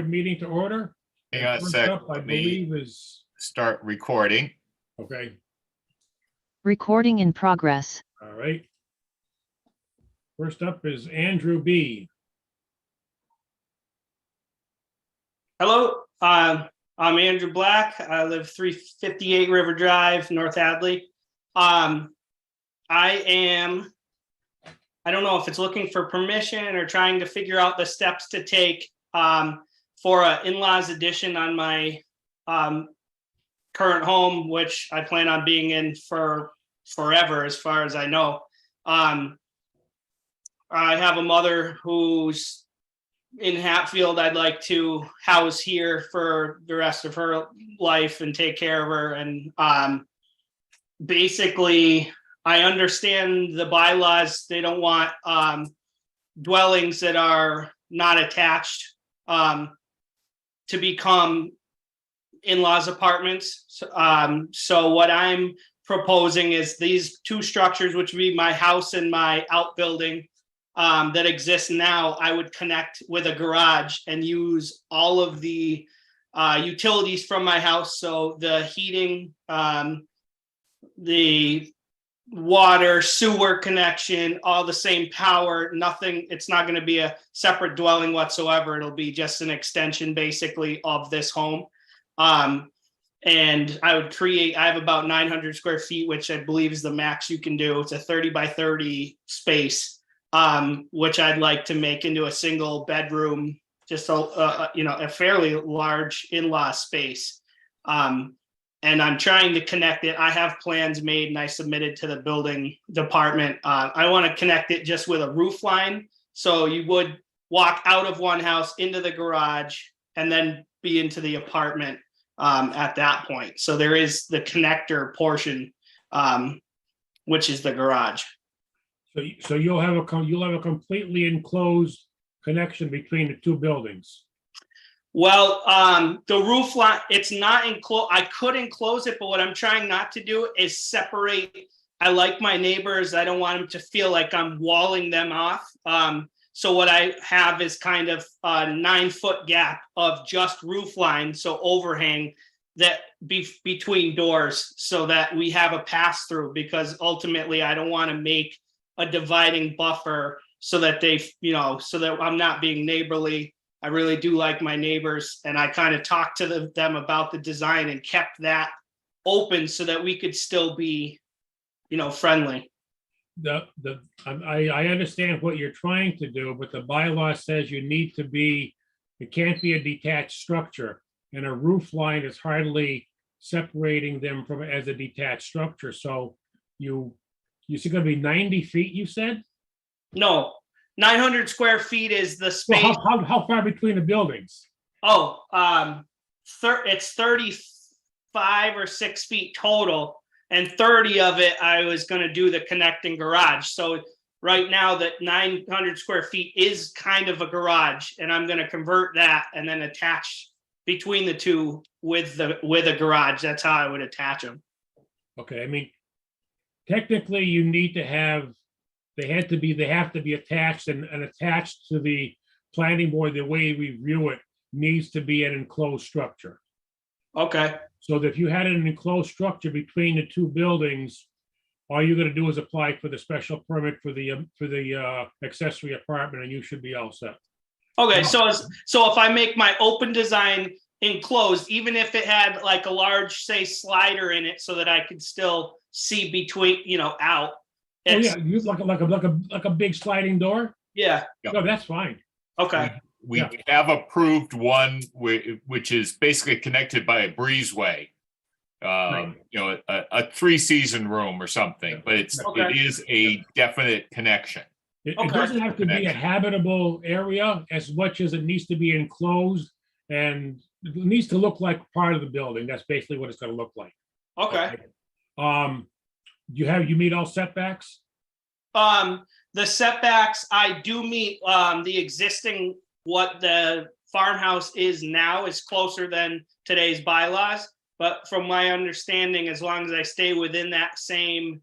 meeting to order. Hang on a First sec. up, I Let me believe is, start recording. okay, Recording in progress. all right. First up is Andrew B. Hello, I'm Andrew Black. I live 358 River Drive, North Hadley. I don't know if it's looking for permission or trying to figure out the steps to take for an in-laws addition on my current home, which I plan on being in for forever, as far as I know. I have a mother who's in Hatfield. I'd like to house here for the rest of her life and take care of her. And basically, I understand the bylaws. They don't want dwellings that are not attached to become in-laws apartments. So what I'm proposing is these two structures, which would be my house and my outbuilding, that exists now, I would connect with a garage and use all of the utilities from my house. So the heating, the water, sewer connection, all the same power, nothing. It's not going to be a separate dwelling whatsoever. It'll be just an extension basically of this home. And I have about 900 square feet, which I believe is the max you can do. It's a 30 by 30 space. Which I'd like to make into a single bedroom, just a fairly large in-law space. And I'm trying to connect it. I have plans made and I submitted to the building department. I want to connect it just with a roof line. So you would walk out of one house into the garage and then be into the apartment at that point. So there is the connector portion, which is the garage. So you'll have a completely enclosed connection between the two buildings. Well, the roof line, it's not enclosed. I could enclose it, but what I'm trying not to do is separate. I like my neighbors. I don't want them to feel like I'm walling them off. So what I have is kind of a 9-foot gap of just roof line, so overhang that between doors, so that we have a pass through. Because ultimately, I don't want to make a dividing buffer so that so that I'm not being neighborly. I really do like my neighbors, and I kind of talked to them about the design and kept that open so that we could still be, friendly. I understand what you're trying to do, but the bylaw says it can't be a detached structure, and a roof line is hardly separating them from as a detached structure. So you said going to be 90 feet, you said? No, 900 square feet is the space. Well, how far between the buildings? Oh, it's 35 or 6 feet total, and 30 of it I was going to do the connecting garage. So right now that 900 square feet is kind of a garage, and I'm going to convert that and then attach between the two with a garage. That's how I would attach them. Okay, I mean, technically you need to have, they have to be attached, and attached to the planning board, the way we view it needs to be an enclosed structure. Okay. So that if you had an enclosed structure between the two buildings, all you're gonna do is apply for the special permit for the accessory apartment, and you should be all set. Okay, so if I make my open design enclosed, even if it had like a large, say, slider in it, so that I could still see between, out. Oh yeah, you like a big sliding door? Yeah. No, that's fine. Okay. We have approved one which is basically connected by a breezeway. Right. A 3-season room or something, but it is a definite connection. It Okay. doesn't have to be a habitable area as much as it needs to be enclosed, and it needs to look like part of the building. That's basically what it's gonna look like. Okay. You meet all setbacks? The setbacks, I do meet, the existing, what the farmhouse is now is closer than today's bylaws. But from my understanding, as long as I stay within that same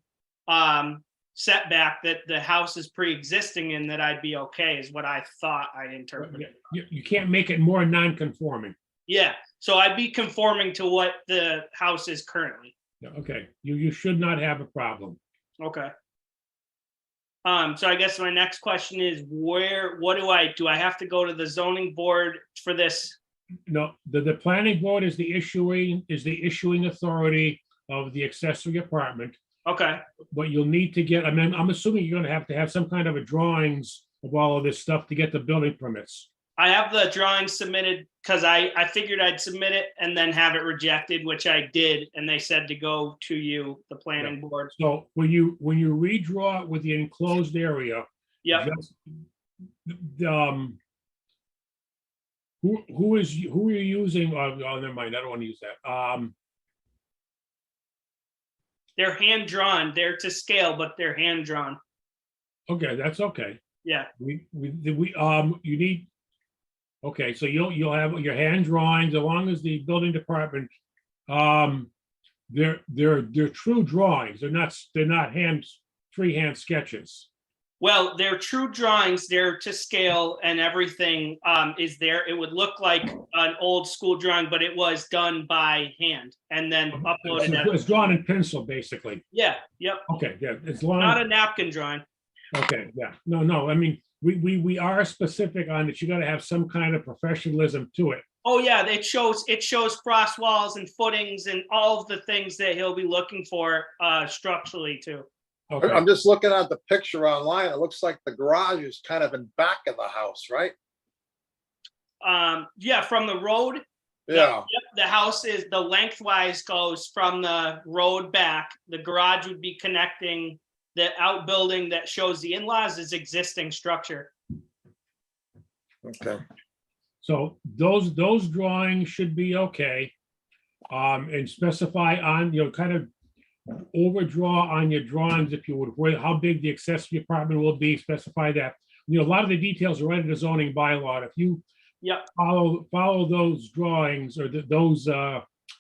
setback that the house is pre-existing in, that I'd be okay, is what I thought I interpreted. You can't make it more non-conforming. Yeah, so I'd be conforming to what the house is currently. Yeah, okay, you should not have a problem. Okay. So I guess my next question is what do I have to go to the zoning board for this? No, the planning board is the issuing authority of the accessory apartment. Okay, What you'll need to get, I mean, I'm assuming you're gonna have some kind of a drawings of all of this stuff to get the building permits. I have the drawing submitted because I figured I'd submit it and then have it rejected, which I did, and they said to go to you, the planning board. So when you redraw it with the enclosed area. Yep, just, who are you using? Oh, never mind, I don't want to use that. they're hand drawn. They're to scale, but they're hand drawn. Okay, that's okay. Yeah, You need, okay, so you'll have your hand drawings, as long as the building department, they're true drawings. They're not freehand sketches. well, they're true drawings. They're to scale and everything is there. It would look like an old school drawing, but it was done by hand and then uploaded. It's drawn in pencil, basically. Yeah, yep. Okay, yeah, it's Not long, a napkin drawing. okay, yeah, no, I mean, we are specific on that. You gotta have some kind of professionalism to it. Oh yeah, it shows frost walls and footings and all of the things that he'll be looking for structurally too. Okay, I'm just looking at the picture online. It looks like the garage is kind of in back of the house, right? Yeah, from the road. Yeah, Yep, the house is, the lengthwise goes from the road back. The garage would be connecting. The outbuilding that shows the in-laws is existing structure. okay. so those drawings should be okay. And specify on, kind of overdraw on your drawings, if you would, how big the accessory apartment will be, specify that. A lot of the details are right in the zoning bylaw. If you Yep, follow those drawings or those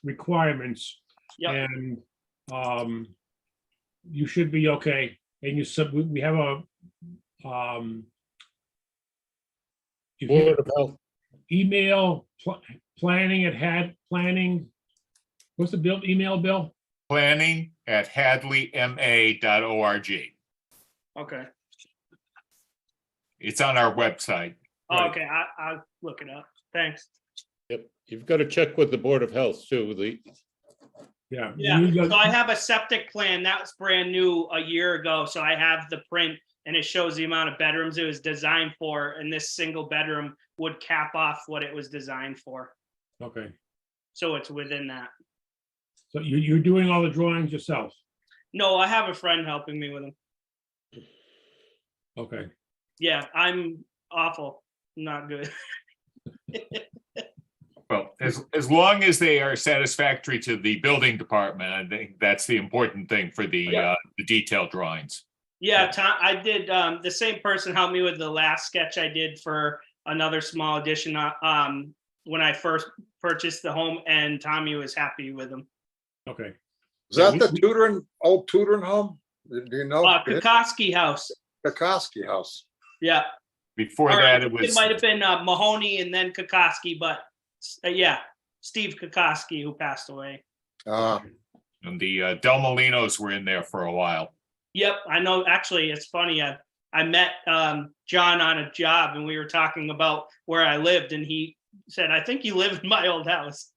requirements, yep. and you should be okay. And we have a if you Board of Health, email planning. What's the email, Bill? planning@hadleyma.org. Okay. It's on our website. Right. Okay, I'll look it up. Thanks. yep, you've got to check with the Board of Health too, Yeah. Yeah, you got- so I have a septic plan that was brand new a year ago. So I have the print and it shows the amount of bedrooms it was designed for. And this single bedroom would cap off what it was designed for. Okay, So it's within that. so you're doing all the drawings yourself? No, I have a friend helping me with them. Okay, Yeah, I'm awful, not good. Well, as long as they are satisfactory to the building department, I think that's the important thing for the detailed drawings. Yeah, I did, the same person helped me with the last sketch I did for another small addition when I first purchased the home, and Tommy was happy with them. okay. Is that the old Tudor home? Do you know? Kokoski House, Kokoski house. yeah. Before Or that, I it think was, It might have been Mahoney and then Kokoski, but yeah, Steve Kokoski, who passed away. and the Del Molinos were in there for a while. Yep, I know. Actually, it's funny. I met John on a job, and we were talking about where I lived, and he said, "I think you live in my old house."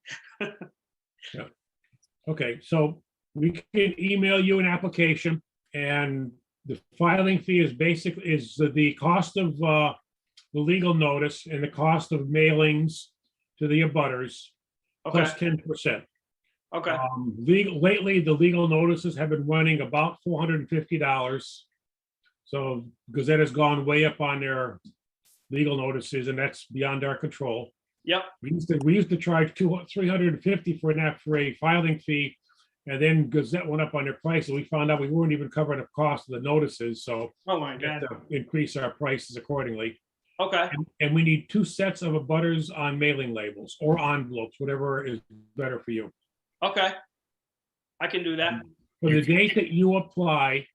Okay, so we can email you an application, and the filing fee is the cost of the legal notice and the cost of mailings to the abutters, Okay. plus 10%. Okay. Lately, the legal notices have been running about $450. So Gazette has gone way up on their legal notices, and that's beyond our control. Yep. We used to charge $350 for a filing fee, and then Gazette went up on their price, and we found out we weren't even covering the cost of the notices, so Oh my we had God. to increase our prices accordingly. Okay. And we need 2 sets of abutters on mailing labels or envelopes, whatever is better for you. Okay. I can do that. For the date that you apply,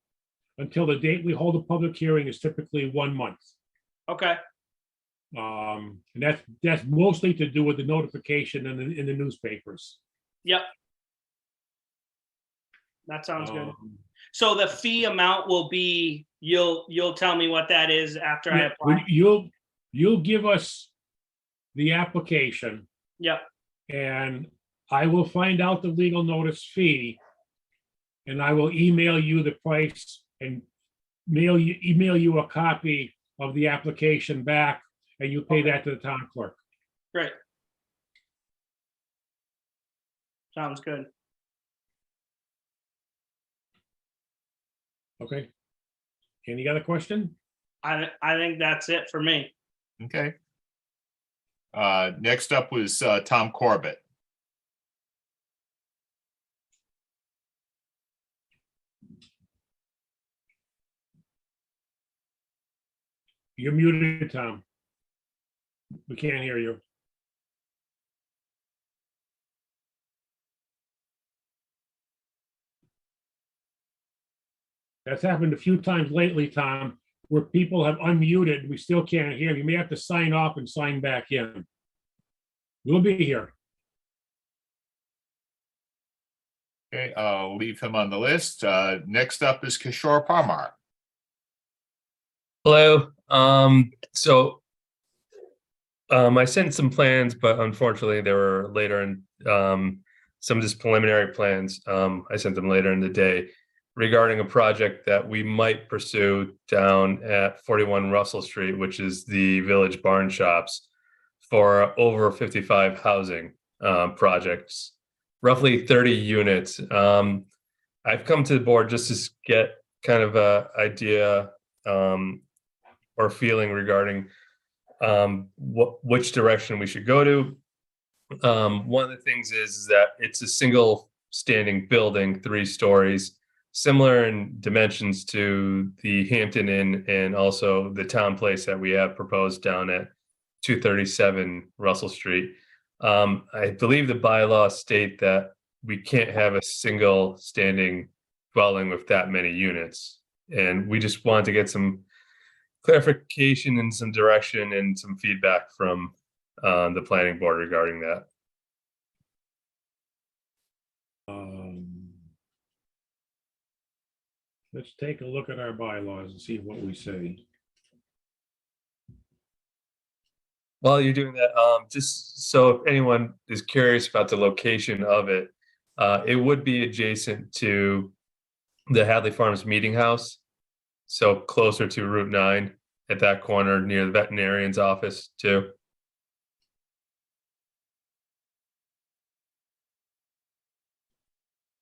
until the date we hold a public hearing is typically 1 month. Okay, And that's mostly to do with the notification in the newspapers. yep. That sounds good. Um, So the fee amount will be, you'll tell me what that is after I yeah, apply? You'll give us the application, Yep, and I will find out the legal notice fee, and I will email you the price and email you a copy of the application back, and you pay that to the town clerk. great. Sounds good. Okay? Any other question? I think that's it for me. Okay. Next up was Tom Corbett. You're muted, Tom. We can't hear you. That's happened a few times lately, Tom, where people have unmuted. We still can't hear. You may have to sign off and sign back in. We'll be here. Okay, I'll leave him on the list. Next up is Kishore Parmar. Hello. I sent some plans, but unfortunately they were later in some just preliminary plans. I sent them later in the day regarding a project that we might pursue down at 41 Russell Street, which is the Village Barn Shops, for over 55 housing projects, roughly 30 units. I've come to the board just to get kind of a idea or feeling regarding which direction we should go to. One of the things is that it's a single standing building, 3 stories, similar in dimensions to the Hampton Inn and also the town place that we have proposed down at 237 Russell Street. I believe the bylaws state that we can't have a single standing dwelling with that many units. And we just wanted to get some clarification and some direction and some feedback from the planning board regarding that. Let's take a look at our bylaws and see what we say. While you're doing that, just so if anyone is curious about the location of it, it would be adjacent to the Hadley Farms Meeting House, so closer to Route 9 at that corner near the veterinarian's office too.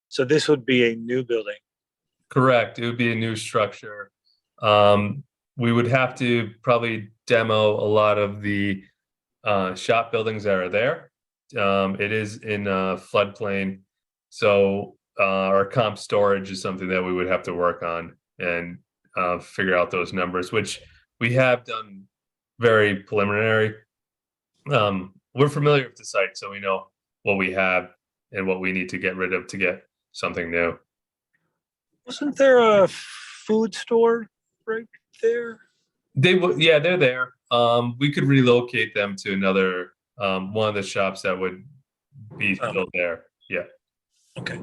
So this would be a new building. Correct. It would be a new structure. We would have to probably demo a lot of the shop buildings that are there. It is in a floodplain, so our comp storage is something that we would have to work on and figure out those numbers, which we have done very preliminary. We're familiar with the site, so we know what we have and what we need to get rid of to get something new. Wasn't there a food store right there? They would, yeah, they're there. We could relocate them to another one of the shops that would be still there. Yeah. Okay.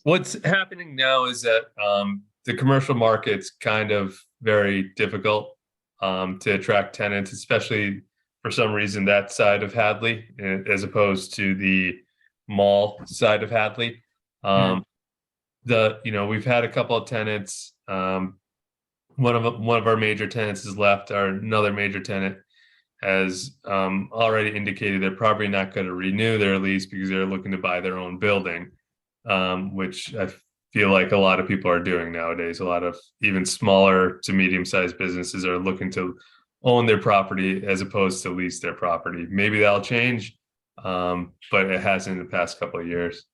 What's happening now is that the commercial market's kind of very difficult to attract tenants, especially for some reason that side of Hadley, as opposed to the mall side of Hadley. We've had a couple of tenants. One of our major tenants has left. Another major tenant has already indicated they're probably not going to renew their lease because they're looking to buy their own building, which I feel like a lot of people are doing nowadays. A lot of even smaller to medium-sized businesses are looking to own their property as opposed to lease their property. Maybe that'll change, but it hasn't in the past couple of years.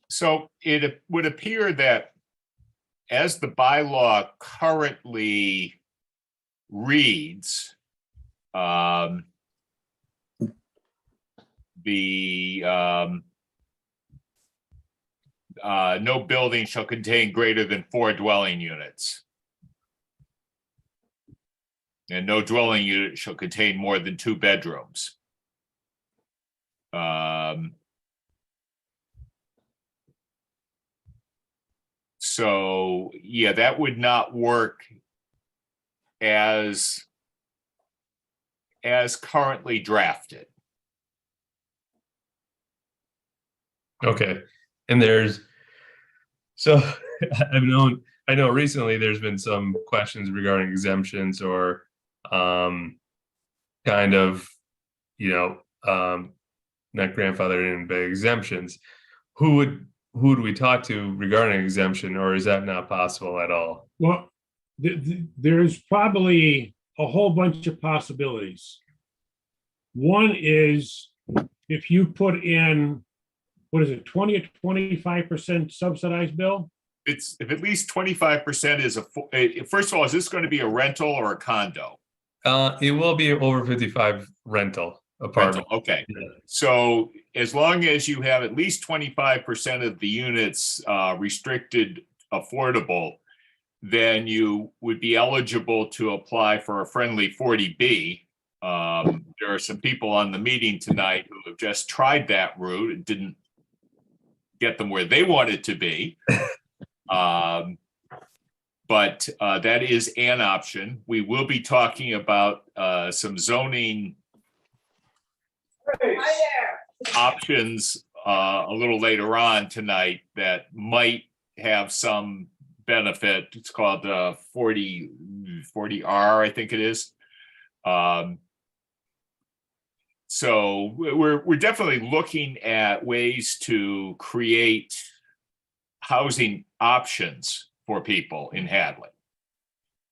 So it would appear that as the bylaw currently reads, the no building shall contain greater than 4 dwelling units. And no dwelling unit shall contain more than 2 bedrooms. So, yeah, that would not work as currently drafted. Okay, and so I know recently there's been some questions regarding exemptions or kind of, not grandfathered in, but exemptions. Who do we talk to regarding exemption, or is that not possible at all? Well, there's probably a whole bunch of possibilities. One is if you put in, what is it, 20 or 25% subsidized bill? It's if at least 25% is first of all, is this going to be a rental or a condo? It will be over 55 rental apartment. Rental, okay. Yeah. So as long as you have at least 25% of the units restricted affordable, then you would be eligible to apply for a friendly 40B. There are some people on the meeting tonight who have just tried that route. It didn't get them where they wanted to be. But that is an option. We will be talking about some zoning options a little later on tonight that might have some benefit. It's called 40R, I think it is. So we're definitely looking at ways to create housing options for people in Hadley.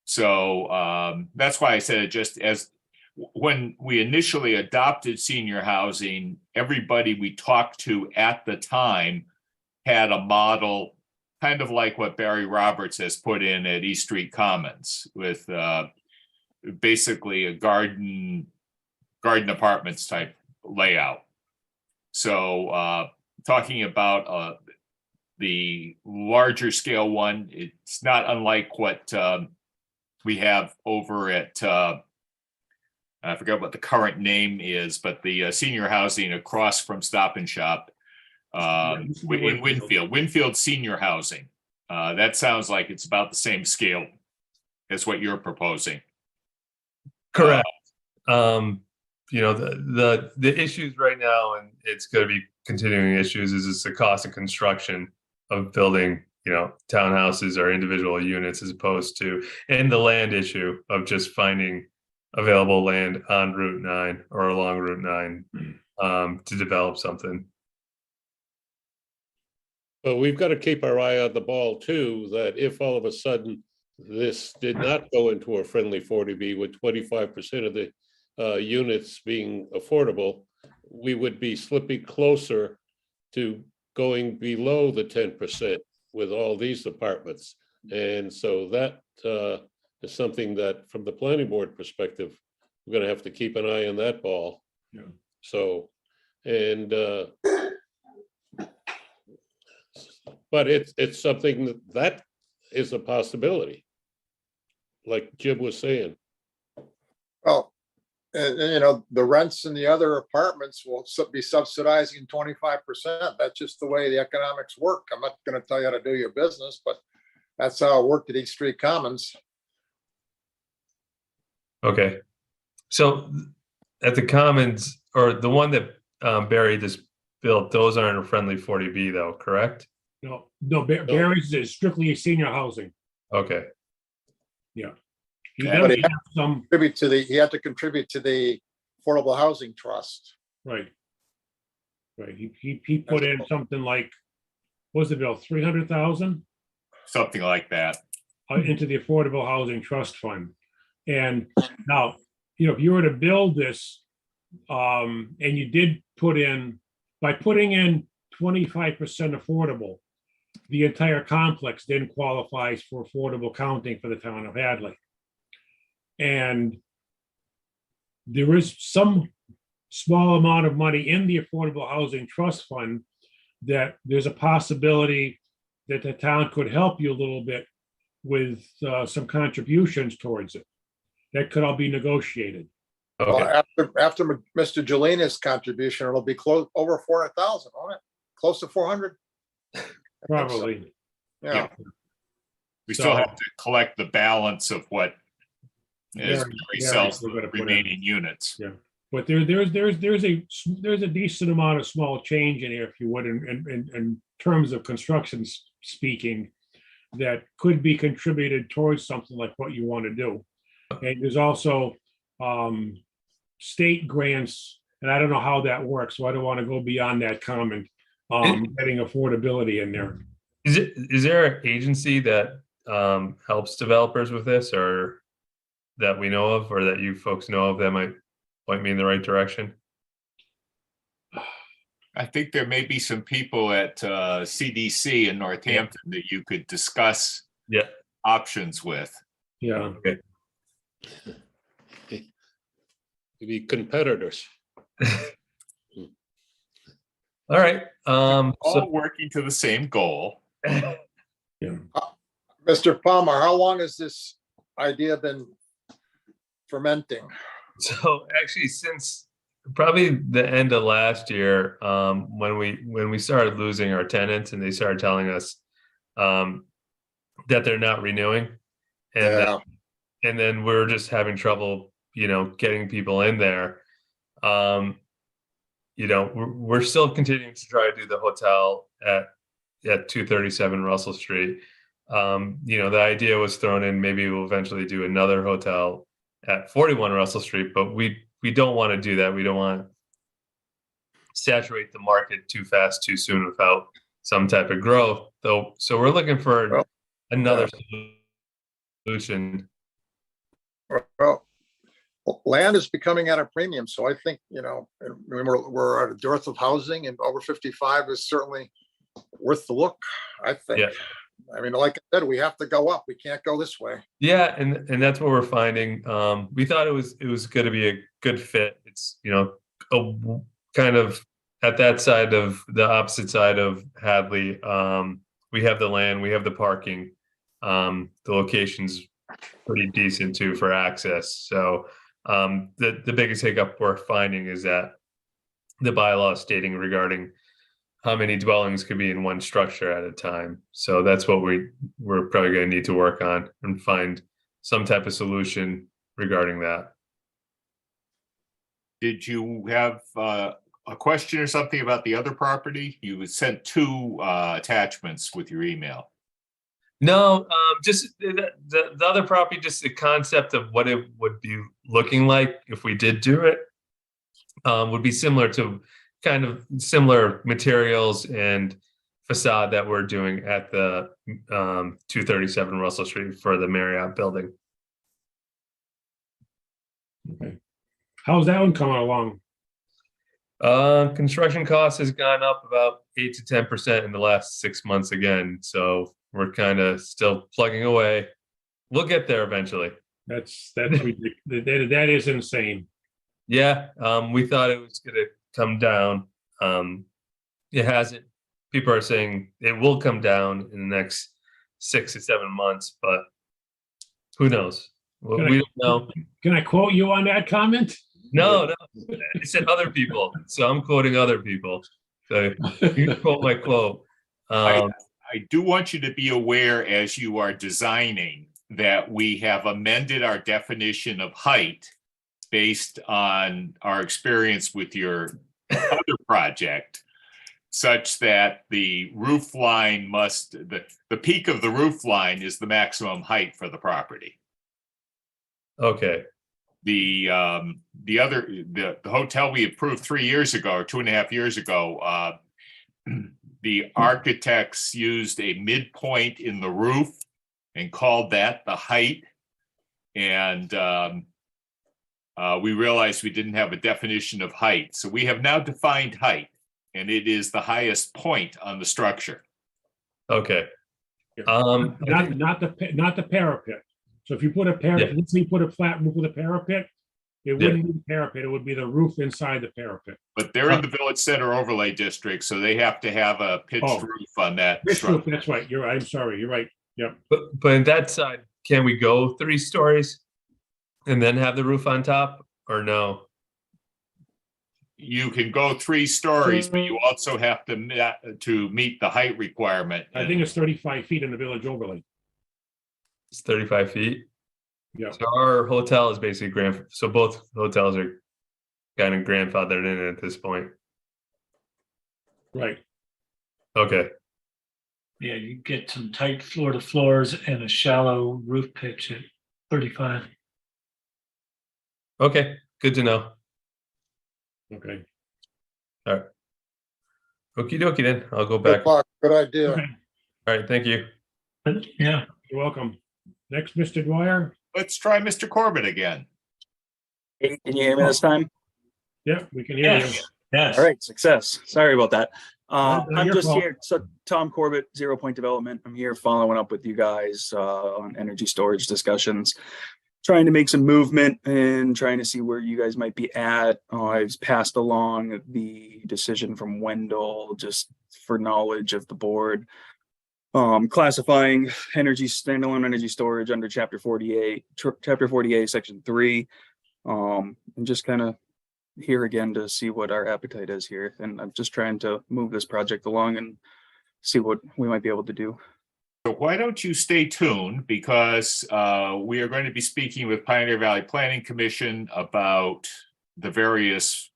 So that's why I said it just as when we initially adopted senior housing, everybody we talked to at the time had a model kind of like what Barry Roberts has put in at East Street Commons with basically a garden apartments type layout. So talking about the larger scale one, it's not unlike what we have over at I forgot what the current name is, but the senior housing across from Stop and Shop in Winfield Senior Housing. That sounds like it's about the same scale as what you're proposing. Correct. The issues right now, and it's going to be continuing issues, is it's the cost of construction of building, townhouses or individual units as opposed to, and the land issue of just finding available land on Route 9 or along Route 9 to develop something. But we've got to keep our eye on the ball too, that if all of a sudden this did not go into a friendly 40B with 25% of the units being affordable, we would be slipping closer to going below the 10% with all these apartments. And so that is something that from the planning board perspective, we're going to have to keep an eye on that ball. Yeah. So, and but it's something that is a possibility, like Jim was saying. Well, and the rents in the other apartments will be subsidizing 25%. That's just the way the economics work. I'm not going to tell you how to do your business, but that's how it worked at East Street Commons. Okay. So at the Commons, or the one that Barry just built, those aren't a friendly 40B though, correct? No, Barry's is strictly senior housing. Okay. Yeah. He Okay. does have some, He had to contribute to the Affordable Housing Trust. right. Right. He put in something like, what was it, Bill, 300,000 Something like that. into the Affordable Housing Trust Fund. And now, if you were to build this, and you did by putting in 25% affordable, the entire complex then qualifies for affordable counting for the town of Hadley. And there is some small amount of money in the Affordable Housing Trust Fund that there's a possibility that the town could help you a little bit with some contributions towards it. That could all be negotiated. Well, Okay, after Mr. Jelina's contribution, it'll be close, over 400,000, won't it? Close to 400? Probably. Yeah, We still So- have to collect the balance of what is Very- Gary very sells still the gotta put in. remaining units. But there's a decent amount of small change in here, if you would, in terms of construction speaking, that could be contributed towards something like what you want to do. And there's also state grants, and I don't know how that works, so I don't want to go beyond that comment. Getting affordability in there. is there an agency that helps developers with this, or that we know of, or that you folks know of that might point me in the right direction? I think there may be some people at CDC in Northampton that you could discuss Yeah. options with. Yeah. Maybe competitors. All right. All So working to the same goal. Mr. Palmer, how long has this idea been fermenting? so actually, since probably the end of last year, when we started losing our tenants and they started telling us that they're not renewing, Yeah, and then we're just having trouble, getting people in there. We're still continuing to try to do the hotel at 237 Russell Street. The idea was thrown in, maybe we'll eventually do another hotel at 41 Russell Street, but we don't want to do that. We don't want to saturate the market too fast, too soon without some type of growth, though. So we're looking for Well, another solution. well, land is becoming at a premium, so I think, we're at a dearth of housing, and over 55 is certainly worth the look, I think. Yeah. I mean, like I said, we have to go up. We can't go this way. Yeah, and that's what we're finding. We thought it was going to be a good fit. It's a kind of at that side of the opposite side of Hadley. We have the land, we have the parking. The location's pretty decent too for access. So the biggest hiccup we're finding is that the bylaw stating regarding how many dwellings could be in one structure at a time. So that's what we're probably going to need to work on and find some type of solution regarding that. Did you have a question or something about the other property? You sent two attachments with your email. No, just the other property, just the concept of what it would be looking like if we did do it, would be similar to kind of similar materials and facade that we're doing at the 237 Russell Street for the Marriott building. How's that one coming along? Construction cost has gone up about 8 to 10% in the last 6 months again. So we're kind of still plugging away. We'll get there eventually. That's ridiculous. That is insane. Yeah, we thought it was going to come down. It hasn't. People are saying it will come down in the next 6 to 7 months, but who knows? Can I- We don't know. Can I quote you on that comment? No, I said other people, so I'm quoting other people. So you can quote my quote. I do want you to be aware as you are designing that we have amended our definition of height based on our experience with your other project, such that the roof line the peak of the roof line is the maximum height for the property. Okay. The hotel we approved 3 years ago or 2.5 years ago, the architects used a midpoint in the roof and called that the height. And we realized we didn't have a definition of height. So we have now defined height, and it is the highest point on the structure. Okay. Not the parapet. So if you put a parapet, let's say you put a flat roof with a parapet, It wouldn't be the parapet, it would be the roof inside the parapet. But they're in the Village Center overlay district, so they have to have a pitched Oh. roof on that This roof, structure. that's right, you're right, I'm sorry, you're right, yep. But in that side, can we go 3 stories and then have the roof on top, or no? You can go 3 stories, but you also have to meet the height requirement. I think it's 35 feet in the village overlay. It's 35 feet. Yeah. So our hotel is basically so both hotels are kind of grandfathered in at this point. Right. Okay. Yeah, you get some tight floor to floors and a shallow roof pitch at 35. Okay. Good to know. Okay. Okie dokie then. I'll go Good back. luck. Good idea. Okay. All right. Thank you. But yeah, You're welcome. Next, Mr. Dwyer. Let's try Mr. Corbett again. Hey, can you hear me this time? Yeah, we can hear you. yes. All right, success. Sorry about that. Not I'm your just fault. here. So Tom Corbett, 0 Point Development. I'm here following up with you guys on energy storage discussions, trying to make some movement and trying to see where you guys might be at. I've passed along the decision from Wendell just for knowledge of the board. Classifying standalone energy storage under chapter 48, chapter 48, section 3. And just kind of here again to see what our appetite is here. And I'm just trying to move this project along and see what we might be able to do. So why don't you stay tuned, because we are going to be speaking with Pioneer Valley Planning Commission about the various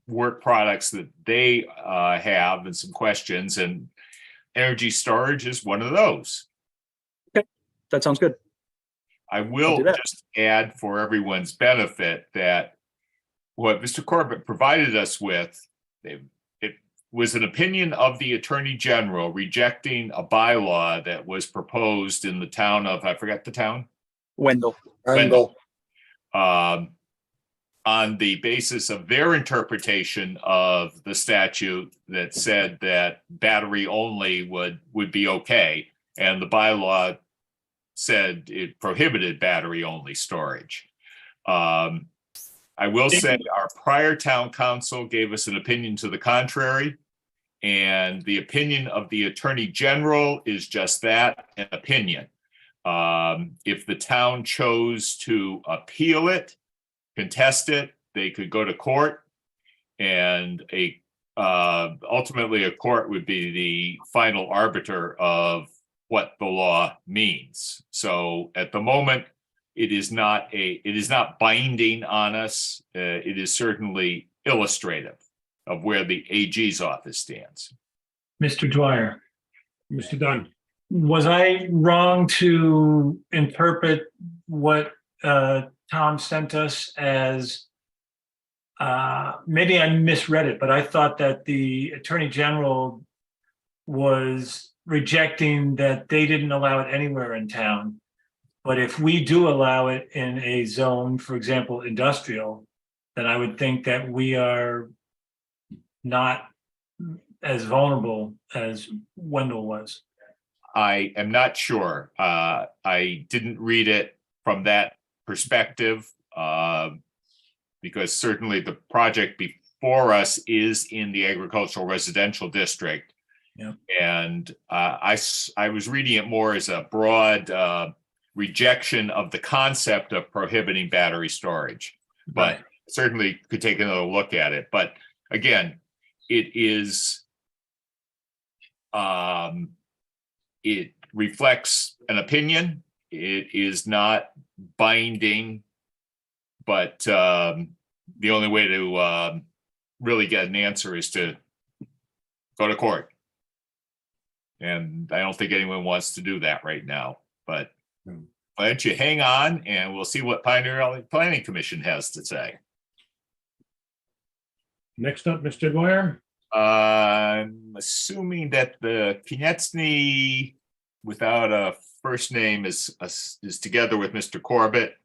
work products that they have and some questions, and energy storage is one of those. That sounds good. I do will that. just add for everyone's benefit that what Mr. Corbett provided us with, it was an opinion of the Attorney General rejecting a bylaw that was proposed in the town of, I forgot the town, Wendell. Wendell. on the basis of their interpretation of the statute that said that battery only would be okay. And the bylaw said it prohibited battery only storage. I will say our prior town council gave us an opinion to the contrary. And the opinion of the Attorney General is just that, an opinion. If the town chose to appeal it, contest it, they could go to court, and ultimately a court would be the final arbiter of what the law means. So at the moment, it is not binding on us. It is certainly illustrative of where the AG's office stands. Mr. Dwyer, Mr. Dunn. was I wrong to interpret what Tom sent us as, maybe I misread it, but I thought that the Attorney General was rejecting that they didn't allow it anywhere in town. But if we do allow it in a zone, for example, industrial, then I would think that we are not as vulnerable as Wendell was. I am not sure. I didn't read it from that perspective, because certainly the project before us is in the agricultural residential district. Yeah. And I was reading it more as a broad rejection of the concept of prohibiting battery storage, but certainly could take another look at it. But again, it is, it reflects an opinion. It is not binding, but the only way to really get an answer is to go to court. And I don't think anyone wants to do that right now, but why don't you hang on and we'll see what Pioneer Valley Planning Commission has to say. Next up, Mr. Dwyer. I'm assuming that the Konechny without a first name is together with Mr. Corbett.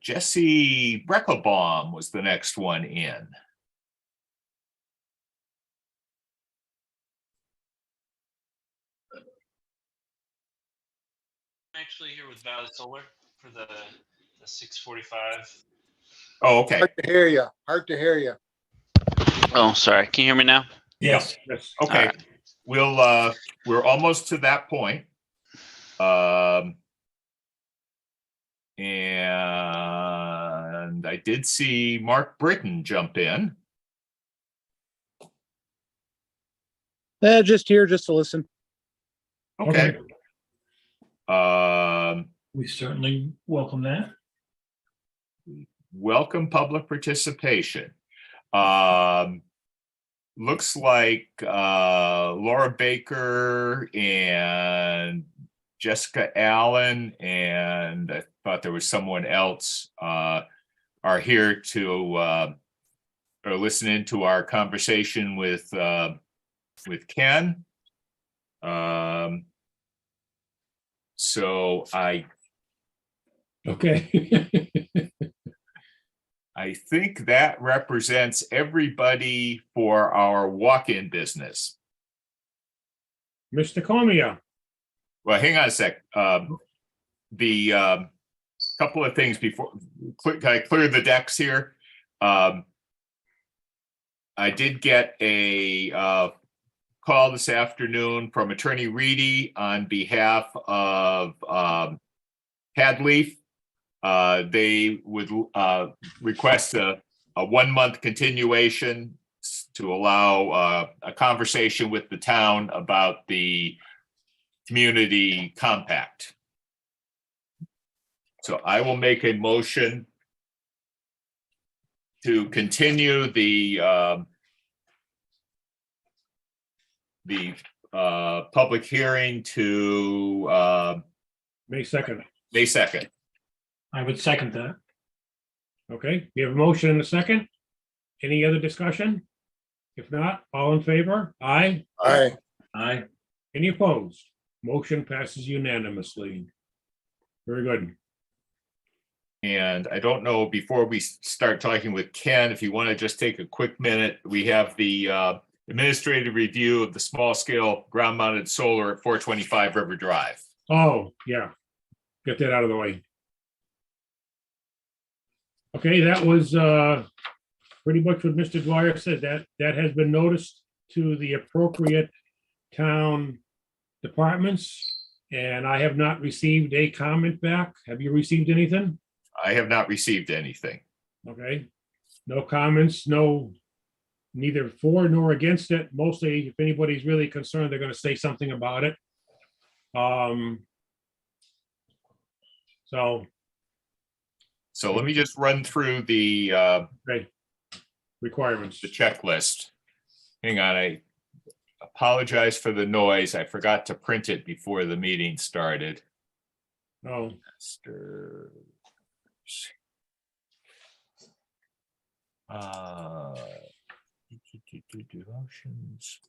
Jesse Breckelbaum was the next one in. I'm actually here with Valley Solar for the 6:45. Oh, okay, Hard to hear you. Hard to hear you. Oh, sorry. Can you hear me now? Yes. Yes. okay. Alright. We're almost to that point. And I did see Mark Britton jump in. Just here, just to listen. Okay. We certainly welcome that. Welcome public participation. Looks like Laura Baker and Jessica Allen, and I thought there was someone else, are here to or listen into our conversation with Ken. So Okay. I think that represents everybody for our walk-in business. Mr. Comia. Well, hang on a sec. The couple of things before I clear the decks here. I did get a call this afternoon from Attorney Reedy on behalf of Hadleaf. They would request a 1-month continuation to allow a conversation with the town about the community compact. So I will make a motion to continue the public hearing to May 2nd. May 2nd. I would second that. Okay, we have a motion and a second. Any other discussion? If not, all in favor? Aye. Aye. Aye. Any opposed? Motion passes unanimously. Very good. And I don't know, before we start talking with Ken, if you want to just take a quick minute, we have the administrative review of the small scale ground mounted solar at 425 River Drive. Oh, yeah. Get that out of the way. Okay, that was pretty much what Mr. Dwyer said. That has been noticed to the appropriate town departments, and I have not received a comment back. Have you received anything? I have not received anything. Okay, no comments, neither for nor against it. Mostly, if anybody's really concerned, they're gonna say something about it. So let me just run through the requirements. the checklist. Hang on, I apologize for the noise. I forgot to print it before the meeting started. Oh, Masters. Devotions.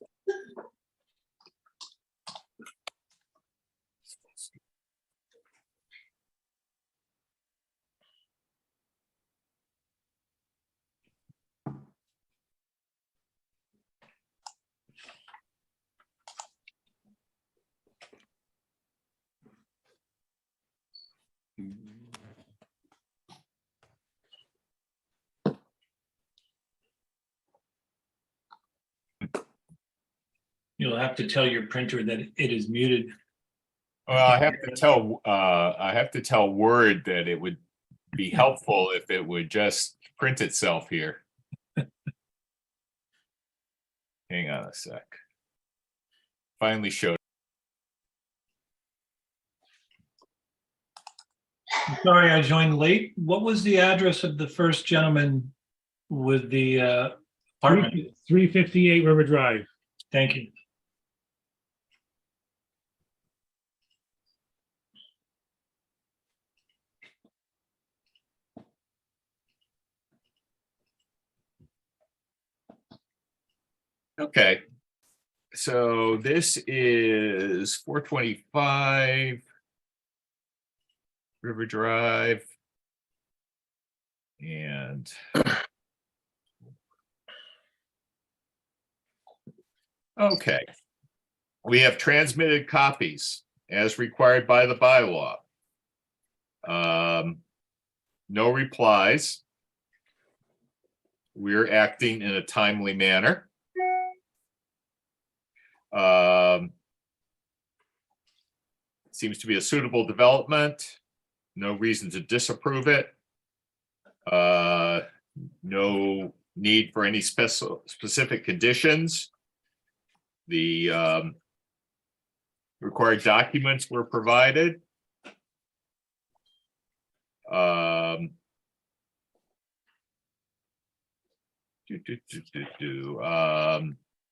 You'll have to tell your printer that it is muted. Well, I have to tell Word that it would be helpful if it would just print itself here. Hang on a sec. Finally showed. Sorry, I joined late. What was the address of the first gentleman with the apartment? 358 River Drive. Thank you. Okay. So this is 425 River Drive. And okay. We have transmitted copies as required by the bylaw. no replies. We're acting in a timely manner. Seems to be a suitable development. No reason to disapprove it. No need for any specific conditions. The required documents were provided.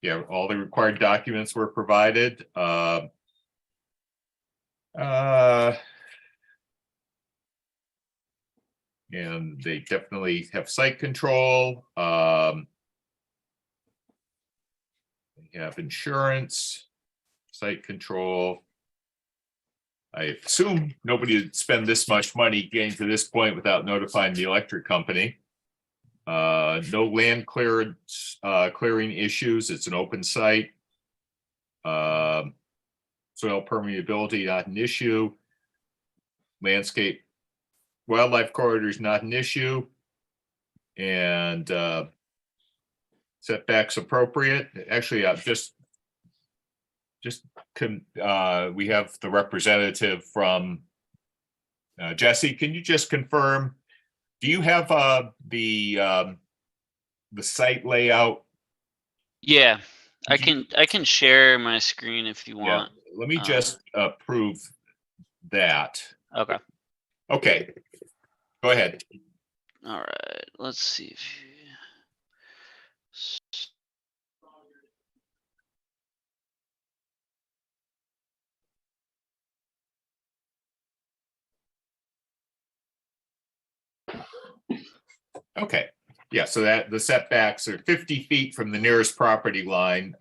Yeah, all the required documents were provided. And they definitely have site control. They have insurance, site control. I assume nobody would spend this much money getting to this point without notifying the electric company. No land clearance, clearing issues. It's an open site. Soil permeability, not an issue. Landscape wildlife corridor is not an issue. And setbacks appropriate. Actually, we have the representative from Jesse. Can you just confirm? Do you have the site layout? Yeah, I can share my screen if you want. Let me just prove that. Okay. Okay. Go ahead. All right. Let's see if you... Okay. Yeah, so that the setbacks are 50 feet from the nearest property line,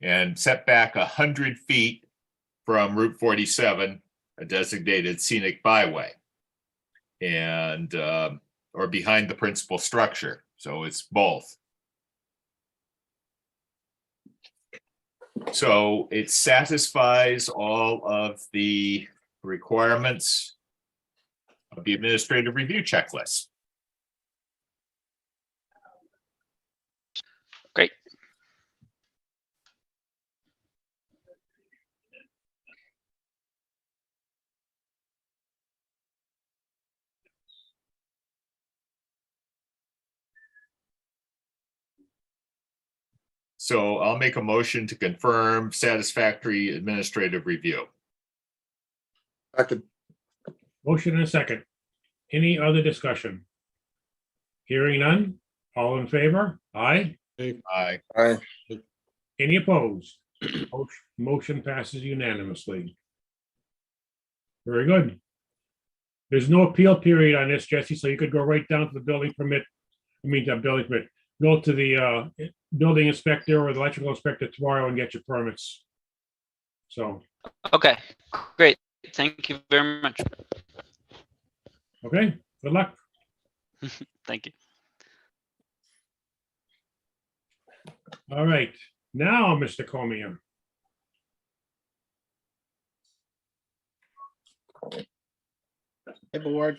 and setback 100 feet from Route 47, a designated scenic byway, and or behind the principal structure. So it's both. So it satisfies all of the requirements of the administrative review checklist. Great. So I'll make a motion to confirm satisfactory administrative review. Second. Motion and a second. Any other discussion? Hearing none, all in favor? Aye. Aye. Aye. Any opposed? Motion passes unanimously. Very good. There's no appeal period on this, Jesse, so you could go right down to the building permit. Go to the building inspector or the electrical inspector tomorrow and get your permits. So, Okay, great. Thank you very much. okay, good luck. Thank you. All right, now, Mr. Comian. Hey, board.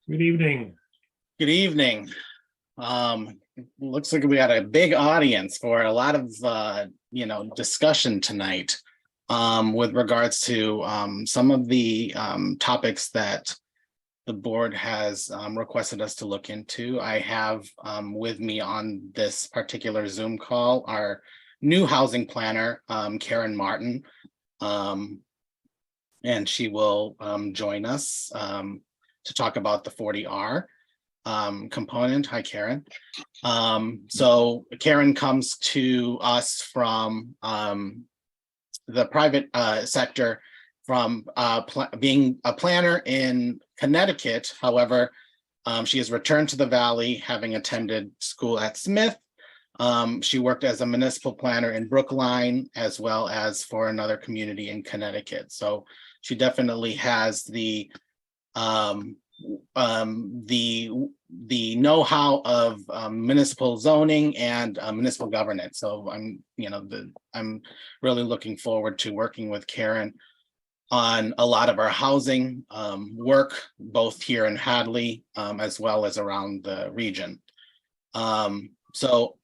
Good evening. Good evening. Looks like we got a big audience for a lot of discussion tonight with regards to some of the topics that the board has requested us to look into. I have with me on this particular Zoom call our new housing planner, Karen Martin, and she will join us to talk about the 40R component. Hi, Karen. So Karen comes to us from the private sector, from being a planner in Connecticut. However, she has returned to the Valley, having attended school at Smith. She worked as a municipal planner in Brookline, as well as for another community in Connecticut. So she definitely has the know-how of municipal zoning and municipal governance. So I'm really looking forward to working with Karen on a lot of our housing work, both here in Hadley as well as around the region. So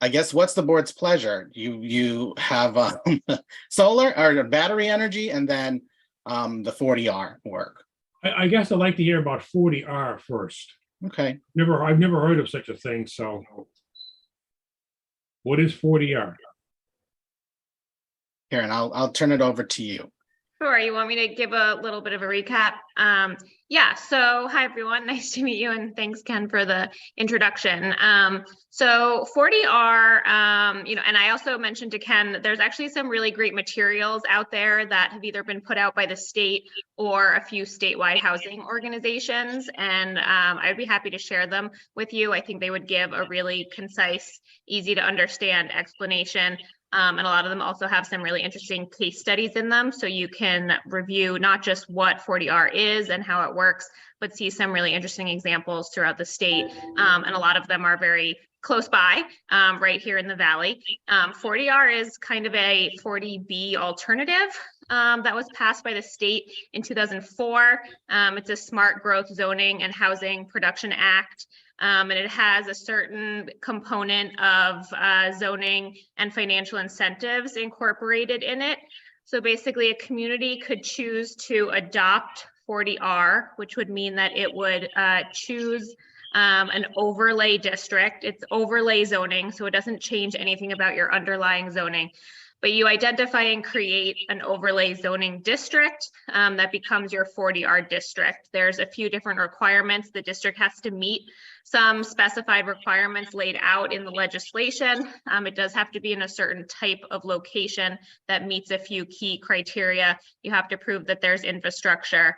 I guess what's the board's pleasure? You have solar or battery energy, and then the 40R work. I guess I'd like to hear about 40R first. Okay. I've never heard of such a thing, so. What is 40R? Karen, I'll turn it over to you. Sure. You want me to give a little bit of a recap? Yeah. So hi, everyone. Nice to meet you. And thanks, Ken, for the introduction. So 40R, and I also mentioned to Ken that there's actually some really great materials out there that have either been put out by the state or a few statewide housing organizations. And I'd be happy to share them with you. I think they would give a really concise, easy to understand explanation. And a lot of them also have some really interesting case studies in them. So you can review not just what 40R is and how it works, but see some really interesting examples throughout the state. And a lot of them are very close by, right here in the Valley. 40R is kind of a 40B alternative that was passed by the state in 2004. It's a smart growth zoning and housing production act. And it has a certain component of zoning and financial incentives incorporated in it. So basically a community could choose to adopt 40R, which would mean that it would choose an overlay district. It's overlay zoning, so it doesn't change anything about your underlying zoning. But you identify and create an overlay zoning district that becomes your 40R district. There's a few different requirements the district has to meet. Some specified requirements laid out in the legislation. It does have to be in a certain type of location that meets a few key criteria. You have to prove that there's infrastructure.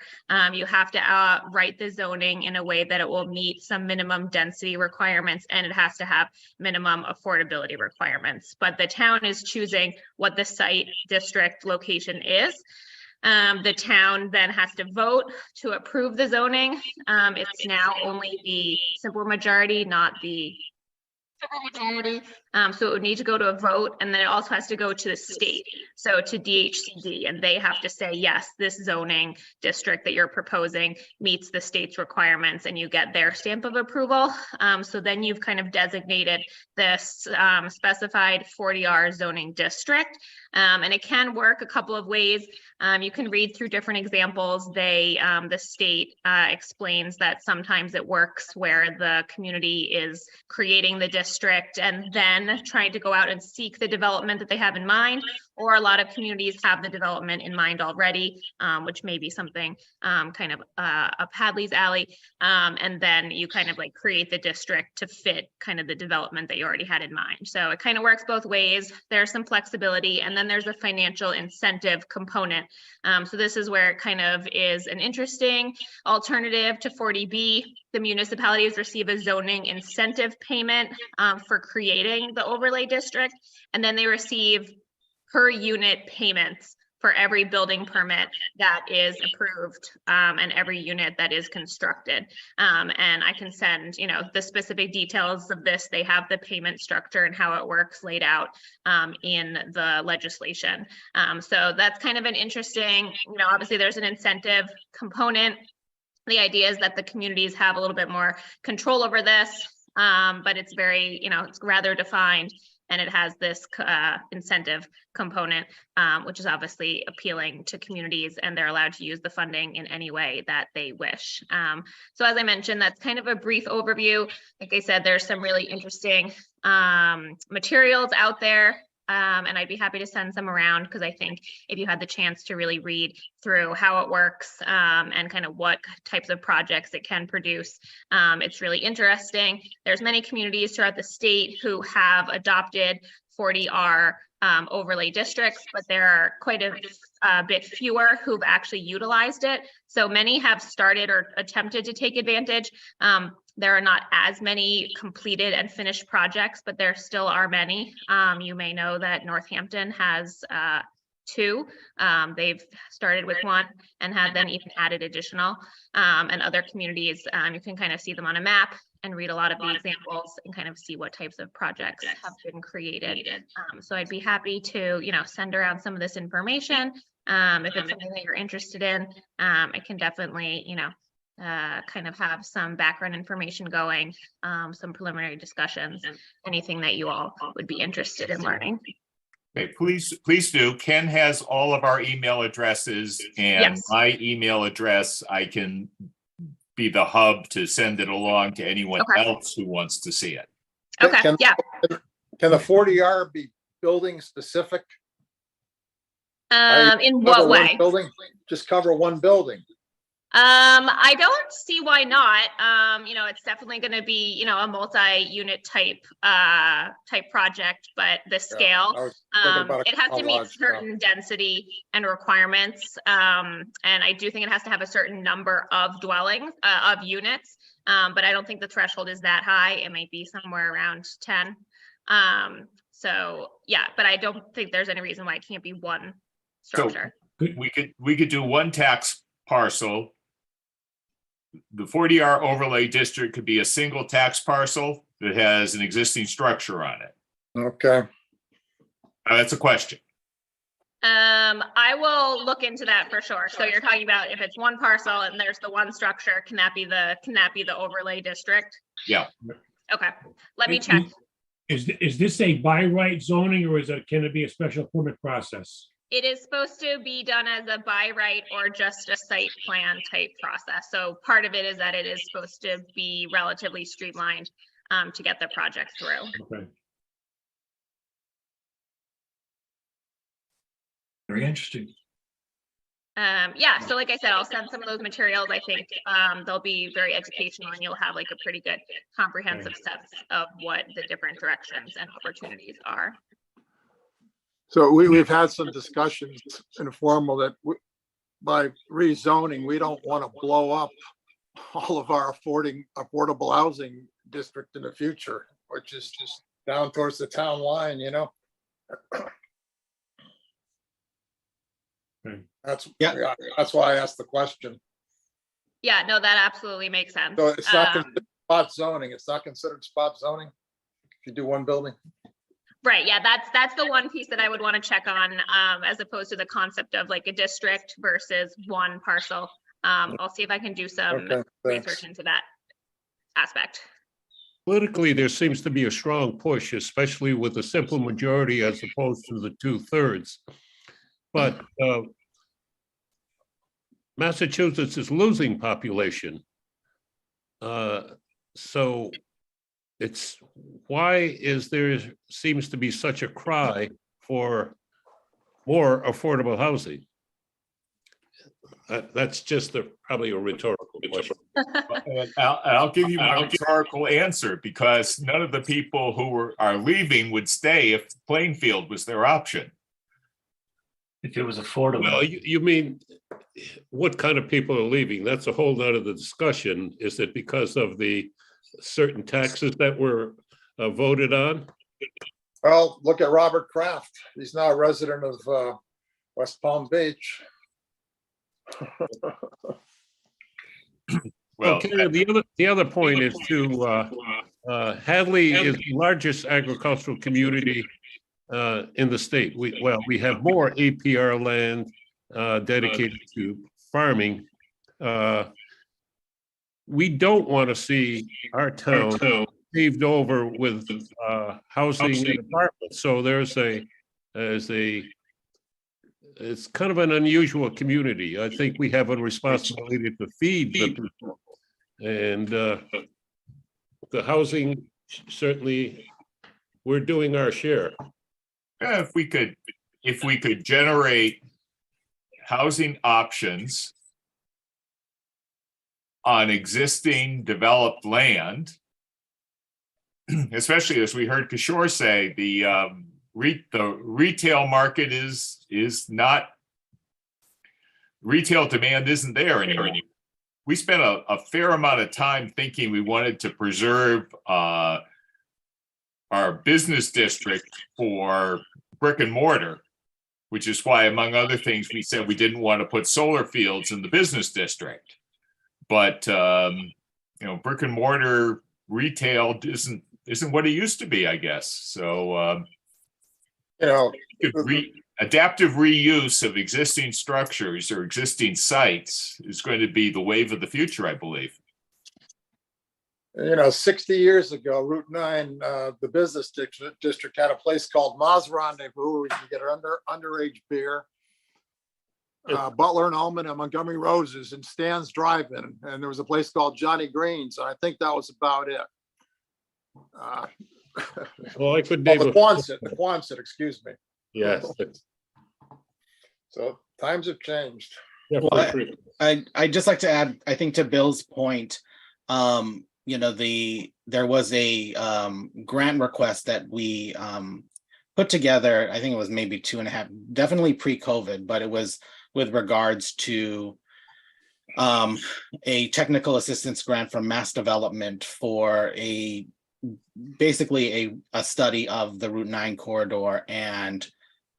You have to write the zoning in a way that it will meet some minimum density requirements, and it has to have minimum affordability requirements. But the town is choosing what the site district location is. The town then has to vote to approve the zoning. It's now only the simple majority, not the super majority. So it would need to go to a vote, and then it also has to go to the state, so to DHCD, and they have to say, yes, this zoning district that you're proposing meets the state's requirements, and you get their stamp of approval. So then you've kind of designated this specified 40R zoning district, and it can work a couple of ways. You can read through different examples. The state explains that sometimes it works where the community is creating the district and then trying to go out and seek the development that they have in mind, or a lot of communities have the development in mind already, which may be something kind of up Hadley's alley. And then you kind of like create the district to fit kind of the development that you already had in mind. So it kind of works both ways. There's some flexibility, and then there's a financial incentive component. So this is where it kind of is an interesting alternative to 40B. The municipalities receive a zoning incentive payment for creating the overlay district, and then they receive per unit payments for every building permit that is approved and every unit that is constructed. And I can send, the specific details of this. They have the payment structure and how it works laid out in the legislation. So that's kind of an interesting, obviously there's an incentive component. The idea is that the communities have a little bit more control over this, but it's very, it's rather defined, and it has this incentive component, which is obviously appealing to communities, and they're allowed to use the funding in any way that they wish. So as I mentioned, that's kind of a brief overview. Like I said, there's some really interesting materials out there. And I'd be happy to send some around, because I think if you had the chance to really read through how it works and kind of what types of projects it can produce, it's really interesting. There's many communities throughout the state who have adopted 40R overlay districts, but there are quite a bit fewer who've actually utilized it. So many have started or attempted to take advantage. There are not as many completed and finished projects, but there still are many. You may know that Northampton has 2. They've started with 1 and have then even added additional. And other communities, you can kind of see them on a map and read a lot of the examples and kind of see what types of projects have been created. So I'd be happy to, send around some of this information. If it's something that you're interested in, I can definitely, kind of have some background information going, some preliminary discussions, anything that you all would be interested in learning. Okay, please do. Ken has all of our email addresses and Yes. my email address. I can be the hub to send it along to anyone Okay. else who wants to see it. Okay, Can- yeah. Can the 40R be building specific? In Cover what one way? Building, just cover one building. I don't see why not. It's definitely gonna be, a multi-unit type project, but the scale, I was thinking about it has a to meet large stuff. certain density and requirements. And I do think it has to have a certain number of dwellings, of units. But I don't think the threshold is that high. It might be somewhere around 10. So yeah, but I don't think there's any reason why it can't be one structure. We could do one tax parcel. The 40R overlay district could be a single tax parcel that has an existing structure on it. Okay, That's a question. I will look into that for sure. So you're talking about if it's one parcel and there's the one structure, can that be the overlay district? Yeah. Okay, let me check. Is this a by right zoning or can it be a special permit process? It is supposed to be done as a by right or just a site plan type process. So part of it is that it is supposed to be relatively streamlined to get the project through. Okay. Very interesting. Yeah, so like I said, I'll send some of those materials. I think they'll be very educational and you'll have like a pretty good comprehensive sense of what the different directions and opportunities are. so we've had some discussions informal that by rezoning, we don't want to blow up all of our affordable housing district in the future, which is just down towards the town line, Okay. That's why I asked the question. Yeah, no, that absolutely makes sense. So it's not considered spot zoning. It's not considered spot zoning if you do one building. Right, yeah, that's the one piece that I would want to check on, as opposed to the concept of like a district versus one parcel. I'll see if I can do some Okay, thanks. research into that aspect. Politically, there seems to be a strong push, especially with a simple majority as opposed to the 2/3. But Massachusetts is losing population. So why there seems to be such a cry for more affordable housing? That's just probably a rhetorical question. And I'll give you my rhetorical answer, because none of the people who are leaving would stay if Plainfield was their option. If it was affordable. Well, you mean, what kind of people are leaving? That's a whole nother discussion. Is it because of the certain taxes that were voted on? Well, look at Robert Kraft. He's now a resident of West Palm Beach. Well, Okay, the other point is Hadley is the largest agricultural community in the state. We have more APR land dedicated to farming. We don't want to see our town paved over with housing and apartments. So it's kind of an unusual community. I think we have a responsibility to feed the people. And the housing, certainly, we're doing our share. if we could generate housing options on existing developed land, especially as we heard Kishore say, the retail market is not, retail demand isn't there anymore. We spent a fair amount of time thinking we wanted to preserve our business district for brick and mortar, which is why, among other things, we said we didn't want to put solar fields in the business district. But brick and mortar retail isn't what it used to be, I guess. So adaptive reuse of existing structures or existing sites is going to be the wave of the future, I believe. 60 years ago, Route 9, the business district had a place called Ma's Rendezvous, where you could get underage beer. Butler and Ullman and Montgomery Roses and Stan's Drive-In, and there was a place called Johnny Green's, and I think that was about it. Well, I could name the Quonset, excuse me. Yes. So times have changed. Yeah, Well, for sure. I'd just like to add, I think to Bill's point, there was a grant request that we put together. I think it was maybe 2.5, definitely pre-COVID, but it was with regards to a technical assistance grant from Mass Development for basically a study of the Route 9 corridor, and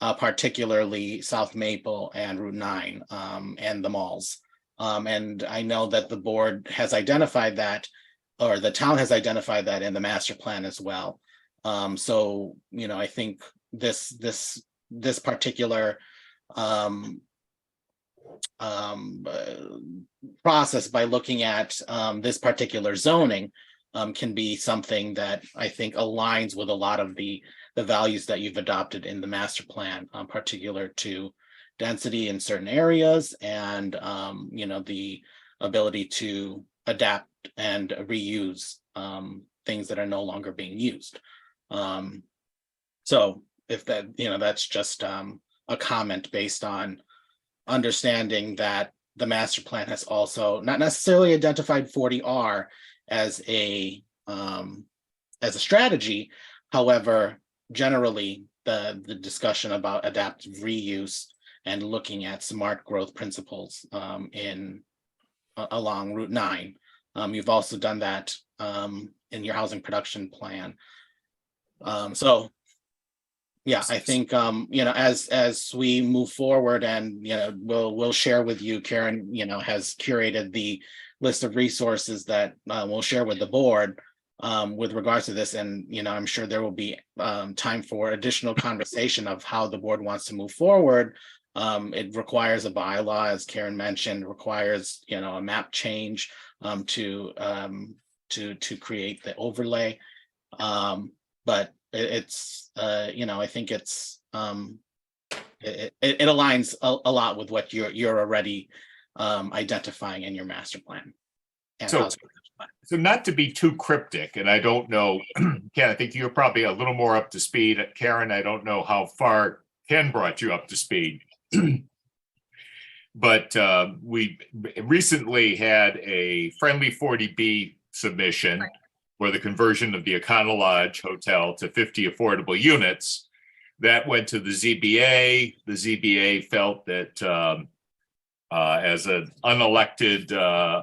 particularly South Maple and Route 9 and the malls. And I know that the board has identified that, or the town has identified that in the master plan as well. So, I think this particular process, by looking at this particular zoning, can be something that I think aligns with a lot of the values that you've adopted in the master plan, particular to density in certain areas, and the ability to adapt and reuse things that are no longer being used. So if that's just a comment based on understanding that the master plan has also not necessarily identified 40R as a strategy. However, generally the discussion about adaptive reuse and looking at smart growth principles along Route 9. You've also done that in your housing production plan. So yeah, I think as we move forward, and we'll share with you, Karen has curated the list of resources that we'll share with the board with regards to this, and I'm sure there will be time for additional conversation of how the board wants to move forward. It requires a bylaw, as Karen mentioned, requires a map change to create the overlay, but it's I think it's it aligns a lot with what you're already identifying in your master plan. So not to be too cryptic, and I don't know, Ken, I think you're probably a little more up to speed. Karen, I don't know how far Ken brought you up to speed. But we recently had a friendly 40B submission for the conversion of the Econo Lodge Hotel to 50 affordable units. That went to the ZBA. The ZBA felt that as an unelected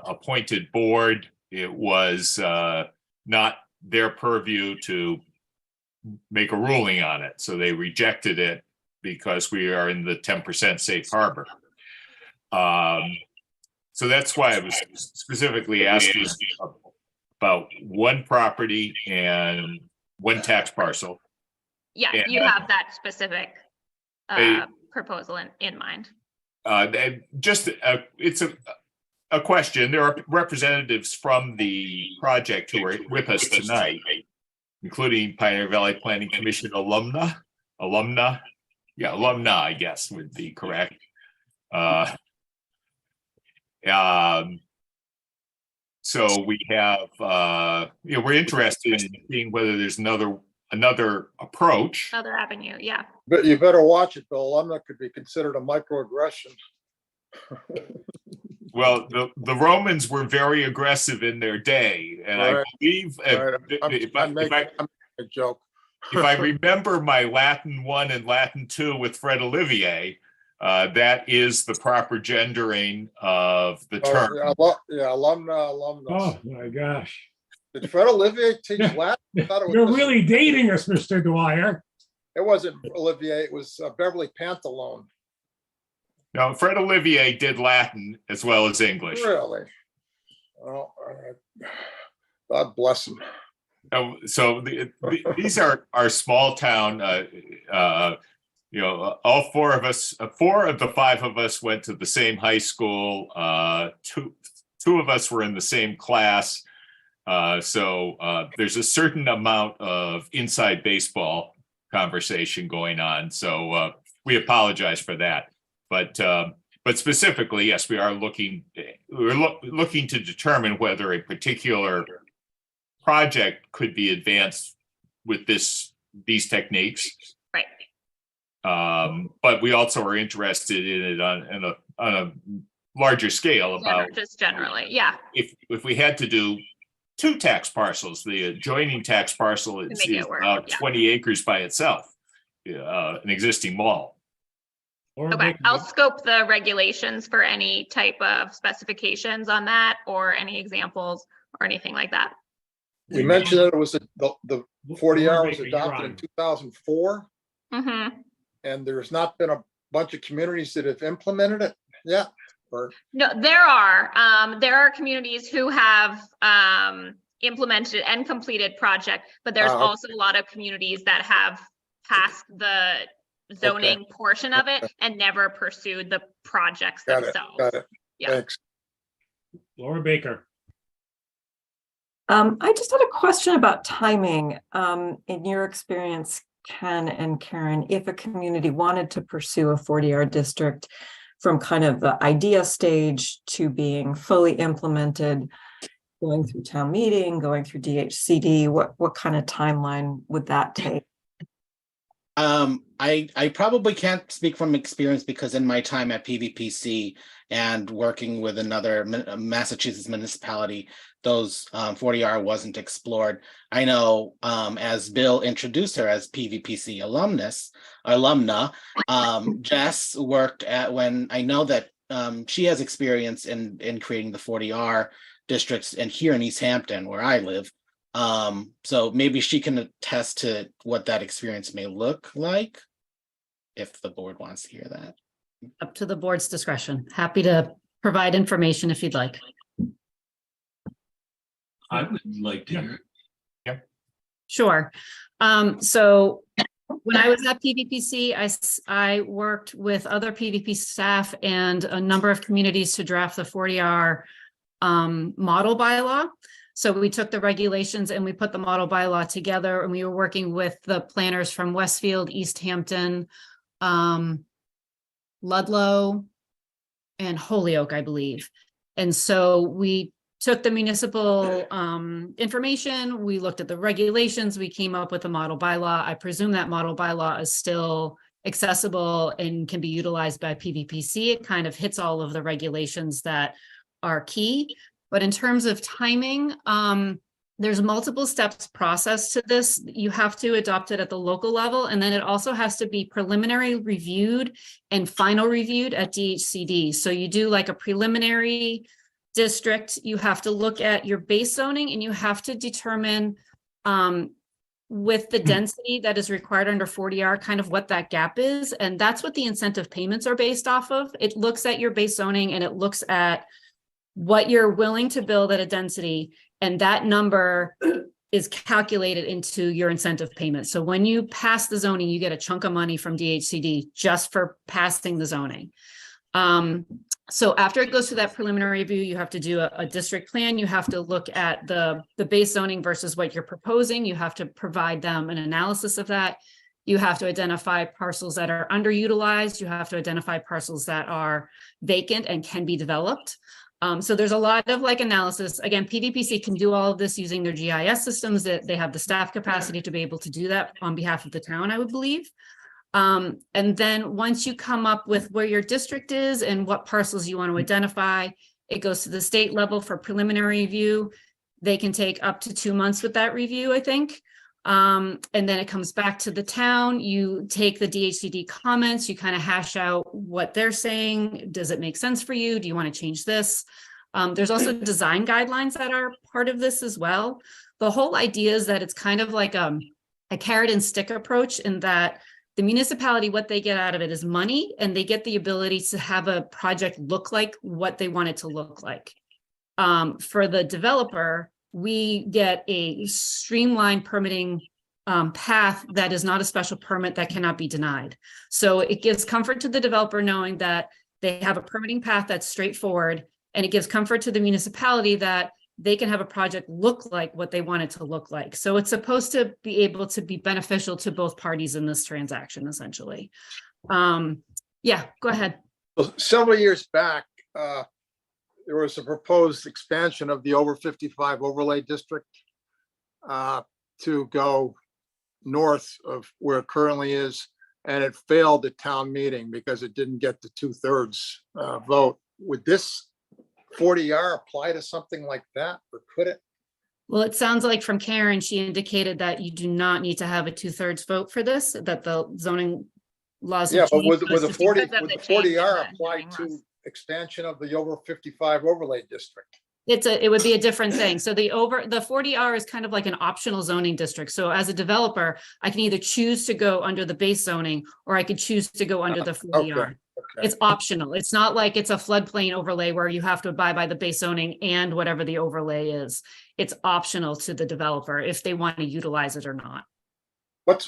appointed board, it was not their purview to make a ruling on it. So they rejected it because we are in the 10% safe harbor. So that's why I was specifically asking about one property and one tax parcel. Yeah, And, you have that specific proposal in mind. It's a question. There are representatives from the project who are with us tonight, including Pioneer Valley Planning Commission alumna. Yeah, alumna, I guess would be correct. So we have, we're interested in seeing whether there's another approach. Another avenue, yeah. But you better watch it, Bill. Alumna could be considered a microaggression. Well, the Romans were very aggressive in their day, and Right. I believe I'm making a joke. if I remember my Latin 1 and Latin 2 with Fred Olivier, that is the proper gendering of the term. Alumnus. Oh, my gosh. Did Fred Olivier teach Latin? I thought it was You're really dating us, Mr. Dwyer. It wasn't Olivier, it was Beverly Pantalone. No, Fred Olivier did Latin as well as English. Really? Oh, God bless him. So these are small town, you know, all four of us, 4 of the 5 of us went to the same high school. Two of us were in the same class. So there's a certain amount of inside baseball conversation going on. So we apologize for that. But specifically, yes, we are looking to determine whether a particular project could be advanced with these techniques. Right. But we also are interested in it on a larger scale about Just generally, yeah. if we had to do 2 tax parcels, the adjoining tax parcel is make it work, about yeah. 20 acres by itself, an existing mall. Okay, I'll scope the regulations for any type of specifications on that or any examples or anything like that. You mentioned that it was the 40R was You're adopted in on. 2004, Mm-hmm. and there's not been a bunch of communities that have implemented it yet, or No, there are communities who have implemented and completed project, but there's okay. also a lot of communities that have passed the zoning portion of it and never pursued the projects got it, themselves. got it. Yeah. Thanks. Laura Baker. I just had a question about timing. In your experience, Ken and Karen, if a community wanted to pursue a 40R district from kind of the idea stage to being fully implemented, going through town meeting, going through DHCD, what kind of timeline would that take? I probably can't speak from experience because in my time at PVPC and working with another Massachusetts municipality, those 40R wasn't explored. I know as Bill introduced her as PVPC alumna, Jess worked at when I know that she has experience in creating the 40R districts and here in East Hampton where I live. So maybe she can attest to what that experience may look like if the board wants to hear that. Up to the board's discretion. Happy to provide information if you'd like. I would like to hear. Sure. So when I was at PVPC, I worked with other PVP staff and a number of communities to draft the 40R model bylaw. So we took the regulations and we put the model bylaw together, and we were working with the planners from Westfield, East Hampton, Ludlow, and Holyoke, I believe. And so we took the municipal information, we looked at the regulations, we came up with a model bylaw. I presume that model bylaw is still accessible and can be utilized by PVPC. It kind of hits all of the regulations that are key. But in terms of timing, there's multiple steps process to this. You have to adopt it at the local level, and then it also has to be preliminary reviewed and final reviewed at DHCD. So you do like a preliminary district, you have to look at your base zoning, and you have to determine with the density that is required under 40R, kind of what that gap is. And that's what the incentive payments are based off of. It looks at your base zoning and it looks at what you're willing to build at a density, and that number is calculated into your incentive payment. So when you pass the zoning, you get a chunk of money from DHCD just for passing the zoning. So after it goes through that preliminary review, you have to do a district plan. You have to look at the base zoning versus what you're proposing. You have to provide them an analysis of that. You have to identify parcels that are underutilized. You have to identify parcels that are vacant and can be developed. So there's a lot of like analysis. Again, PVPC can do all of this using their GIS systems, that they have the staff capacity to be able to do that on behalf of the town, I would believe. And then once you come up with where your district is and what parcels you want to identify, it goes to the state level for preliminary review. They can take up to 2 months with that review, I think. And then it comes back to the town. You take the DHCD comments, you kind of hash out what they're saying. Does it make sense for you? Do you want to change this? There's also design guidelines that are part of this as well. The whole idea is that it's kind of like a carrot and stick approach, in that the municipality, what they get out of it is money, and they get the ability to have a project look like what they want it to look like. For the developer, we get a streamlined permitting path that is not a special permit that cannot be denied. So it gives comfort to the developer knowing that they have a permitting path that's straightforward, and it gives comfort to the municipality that they can have a project look like what they want it to look like. So it's supposed to be able to be beneficial to both parties in this transaction, essentially. Yeah, go ahead. Well, several years back, there was a proposed expansion of the over 55 overlay district to go north of where it currently is, and it failed at town meeting because it didn't get the 2/3 vote. Would this 40R apply to something like that, or could it? Well, it sounds like from Karen, she indicated that you do not need to have a 2/3 vote for this, that the zoning laws. Yeah, but would changed the just 40, because of would the the change in 40R the apply zoning to laws. expansion of the over 55 overlay district? It would be a different thing. So the 40R is kind of like an optional zoning district. So as a developer, I can either choose to go under the base zoning, or I could choose to go under the 40R. Okay. It's optional. It's not like it's a floodplain overlay where you have to abide by the base zoning and whatever the overlay is. It's optional to the developer if they want to utilize it or not. What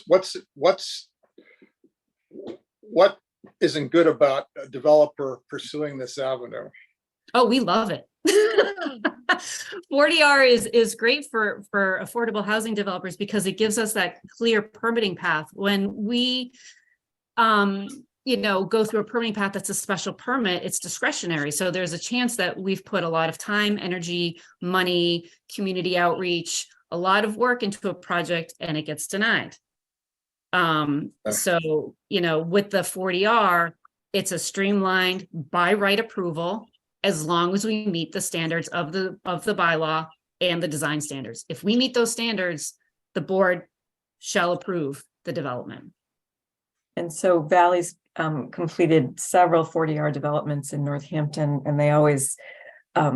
isn't good about a developer pursuing this avenue? Oh, we love it. 40R is great for affordable housing developers because it gives us that clear permitting path. When we go through a permitting path that's a special permit, it's discretionary. So there's a chance that we've put a lot of time, energy, money, community outreach, a lot of work into a project, and it gets denied. So, with the 40R, it's a streamlined by right approval, as long as we meet the standards of the bylaw and the design standards. If we meet those standards, the board shall approve the development. And so Valley's completed several 40R developments in Northampton, and they always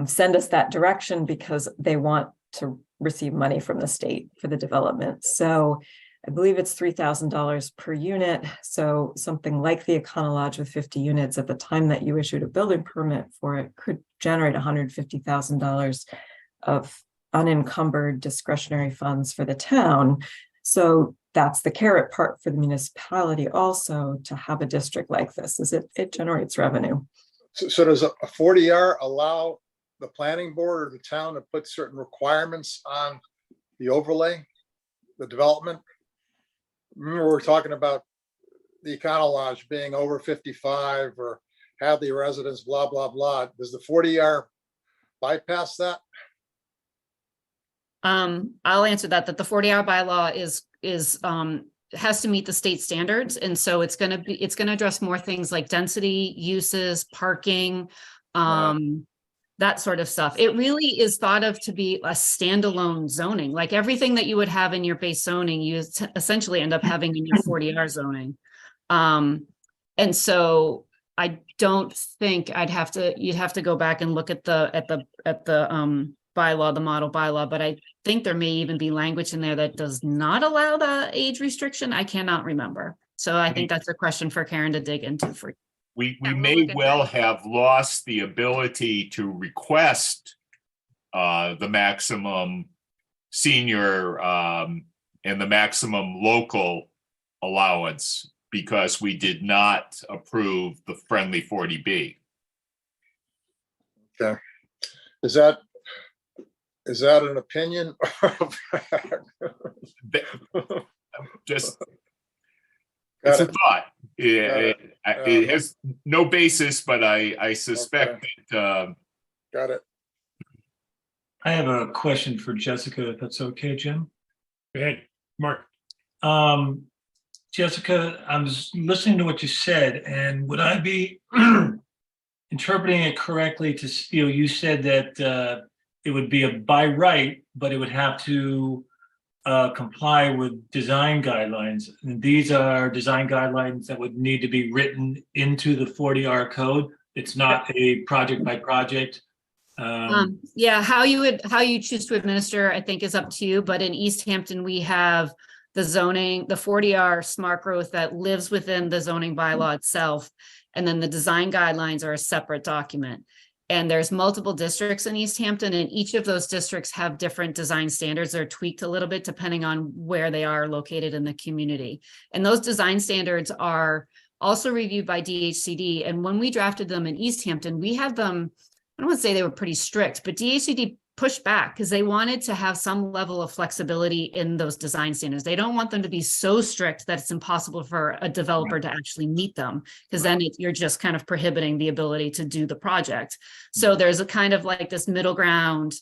send us that direction because they want to receive money from the state for the development. So I believe it's $3,000 per unit. So something like the Econo Lodge with 50 units at the time that you issued a building permit for it could generate $150,000 of unencumbered discretionary funds for the town. So that's the carrot part for the municipality also, to have a district like this, is it generates revenue. So does a 40R allow the planning board or the town to put certain requirements on the overlay, the development? Remember, we're talking about the Econo Lodge being over 55 or have the residents, blah, blah, blah. Does the 40R bypass that? I'll answer that the 40R bylaw has to meet the state standards. And so it's going to address more things like density, uses, parking, that sort of stuff. It really is thought of to be a standalone zoning, like everything that you would have in your base zoning, you essentially end up having in your 40R zoning. And so I don't think you'd have to go back and look at the bylaw, the model bylaw, but I think there may even be language in there that does not allow the age restriction. I cannot remember. So I think that's a question for Karen to dig into for. We may well have lost the ability to request the maximum senior and the maximum local allowance because we did not approve the friendly 40B. Okay. Is that an opinion? Just it's a thought. It has no basis, but I suspect that. Got it. I have a question for Jessica, if that's okay, Jim. Go ahead, Mark. Jessica, I'm just listening to what you said, and would I be interpreting it correctly to feel you said that it would be a by right, but it would have to comply with design guidelines. And these are design guidelines that would need to be written into the 40R code. It's not a project by project. Yeah, how you choose to administer, I think, is up to you. But in East Hampton, we have the zoning, the 40R smart growth that lives within the zoning bylaw itself. And then the design guidelines are a separate document. And there's multiple districts in East Hampton, and each of those districts have different design standards. They're tweaked a little bit depending on where they are located in the community. And those design standards are also reviewed by DHCD. And when we drafted them in East Hampton, we had them, I don't want to say they were pretty strict, but DHCD pushed back because they wanted to have some level of flexibility in those design standards. They don't want them to be so strict that it's impossible for a developer to actually meet them, because then you're just kind of prohibiting the ability to do the project. So there's a kind of like this middle ground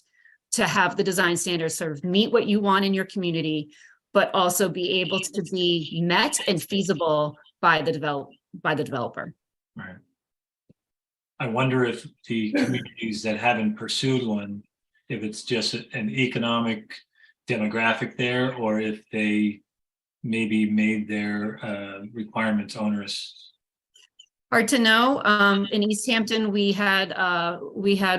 to have the design standards sort of meet what you want in your community, but also be able to be met and feasible by the developer. Right. I wonder if the communities that haven't pursued one, if it's just an economic demographic there, or if they maybe made their requirements onerous. Hard to know. In East Hampton, we had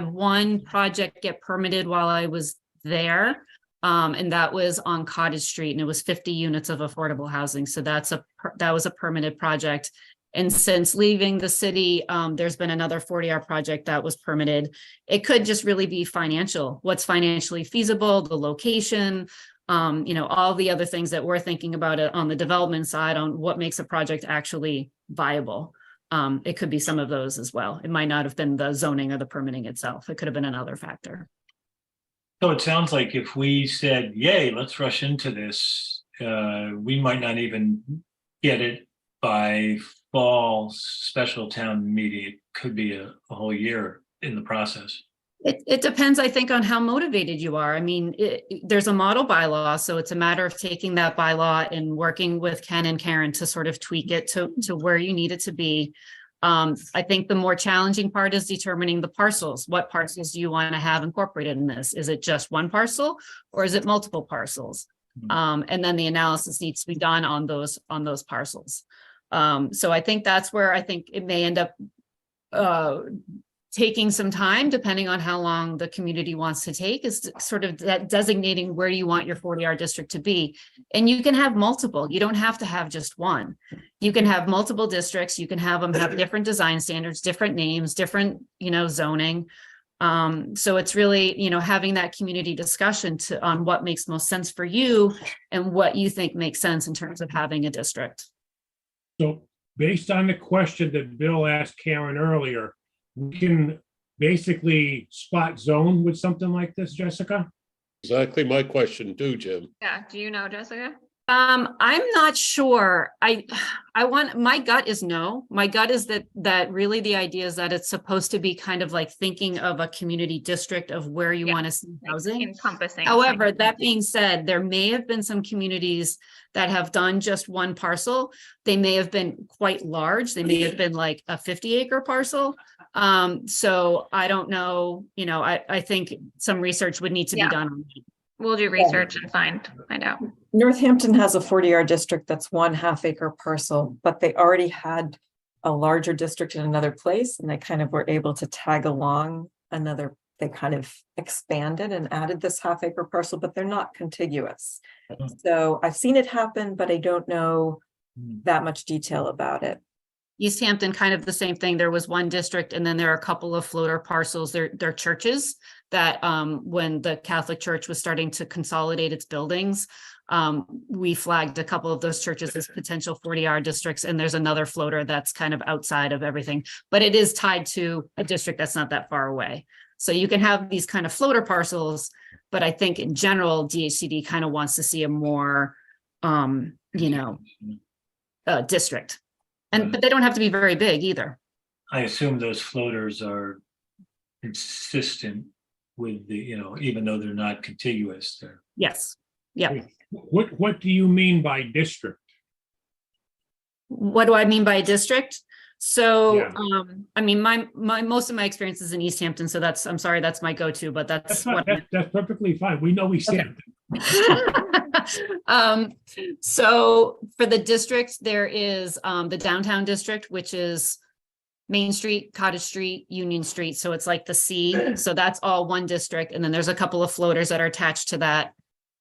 one project get permitted while I was there. And that was on Cottage Street, and it was 50 units of affordable housing. So that was a permitted project. And since leaving the city, there's been another 40R project that was permitted. It could just really be financial. What's financially feasible, the location, all the other things that we're thinking about it on the development side on what makes a project actually viable. It could be some of those as well. It might not have been the zoning or the permitting itself. It could have been another factor. So it sounds like if we said, yay, let's rush into this, we might not even get it by fall special town meeting. It could be a whole year in the process. It depends, I think, on how motivated you are. I mean, there's a model bylaw, so it's a matter of taking that bylaw and working with Ken and Karen to sort of tweak it to where you need it to be. I think the more challenging part is determining the parcels. What parcels do you want to have incorporated in this? Is it just one parcel or is it multiple parcels? And then the analysis needs to be done on those parcels. So I think that's where I think it may end up taking some time, depending on how long the community wants to take, is sort of that designating where you want your 40R district to be. And you can have multiple. You don't have to have just one. You can have multiple districts. You can have them have different design standards, different names, different, zoning. So it's really, having that community discussion on what makes most sense for you and what you think makes sense in terms of having a district. So based on the question that Bill asked Karen earlier, we can basically spot zone with something like this, Jessica? Exactly my question too, Jim. Yeah, do you know, Jessica? I'm not sure. My gut is no. My gut is that really the idea is that it's supposed to be kind of like thinking of a community district of where you want to see housing. Encompassing. However, that being said, there may have been some communities that have done just one parcel. They may have been quite large. They may have been like a 50-acre parcel. So I don't know, I think some research would need to be done on that. We'll do research and find out. Northampton has a 40R district that's 1/2 acre parcel, but they already had a larger district in another place, and they kind of were able to tag along another. They kind of expanded and added this 1/2 acre parcel, but they're not contiguous. So I've seen it happen, but I don't know that much detail about it. East Hampton, kind of the same thing. There was one district, and then there are a couple of floater parcels. They're churches that when the Catholic Church was starting to consolidate its buildings, we flagged a couple of those churches as potential 40R districts. And there's another floater that's kind of outside of everything, but it is tied to a district that's not that far away. So you can have these kind of floater parcels, but I think in general, DHCD kind of wants to see a more, district. But they don't have to be very big either. I assume those floaters are consistent with the, even though they're not contiguous there. Yes. Yeah. What do you mean by district? What do I mean by district? So, Yeah. I mean, my most of my experience is in East Hampton, so I'm sorry, that's my go-to, but that's perfectly fine. We know East Hampton. So for the district, there is the downtown district, which is Main Street, Cottage Street, Union Street. So it's like the C. So that's all one district. And then there's a couple of floaters that are attached to that.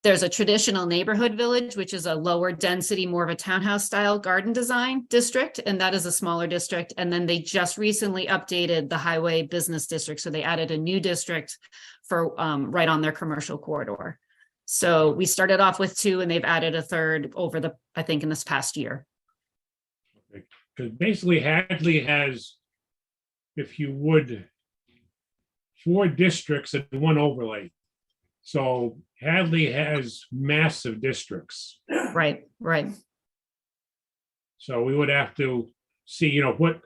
There's a traditional neighborhood village, which is a lower density, more of a townhouse style garden design district, and that is a smaller district. And then they just recently updated the highway business district. So they added a new district for right on their commercial corridor. So we started off with 2 and they've added a third over I think in this past year. Because basically Hadley has, if you would, 4 districts and 1 overlay. So Hadley has massive districts. Right. So we would have to see,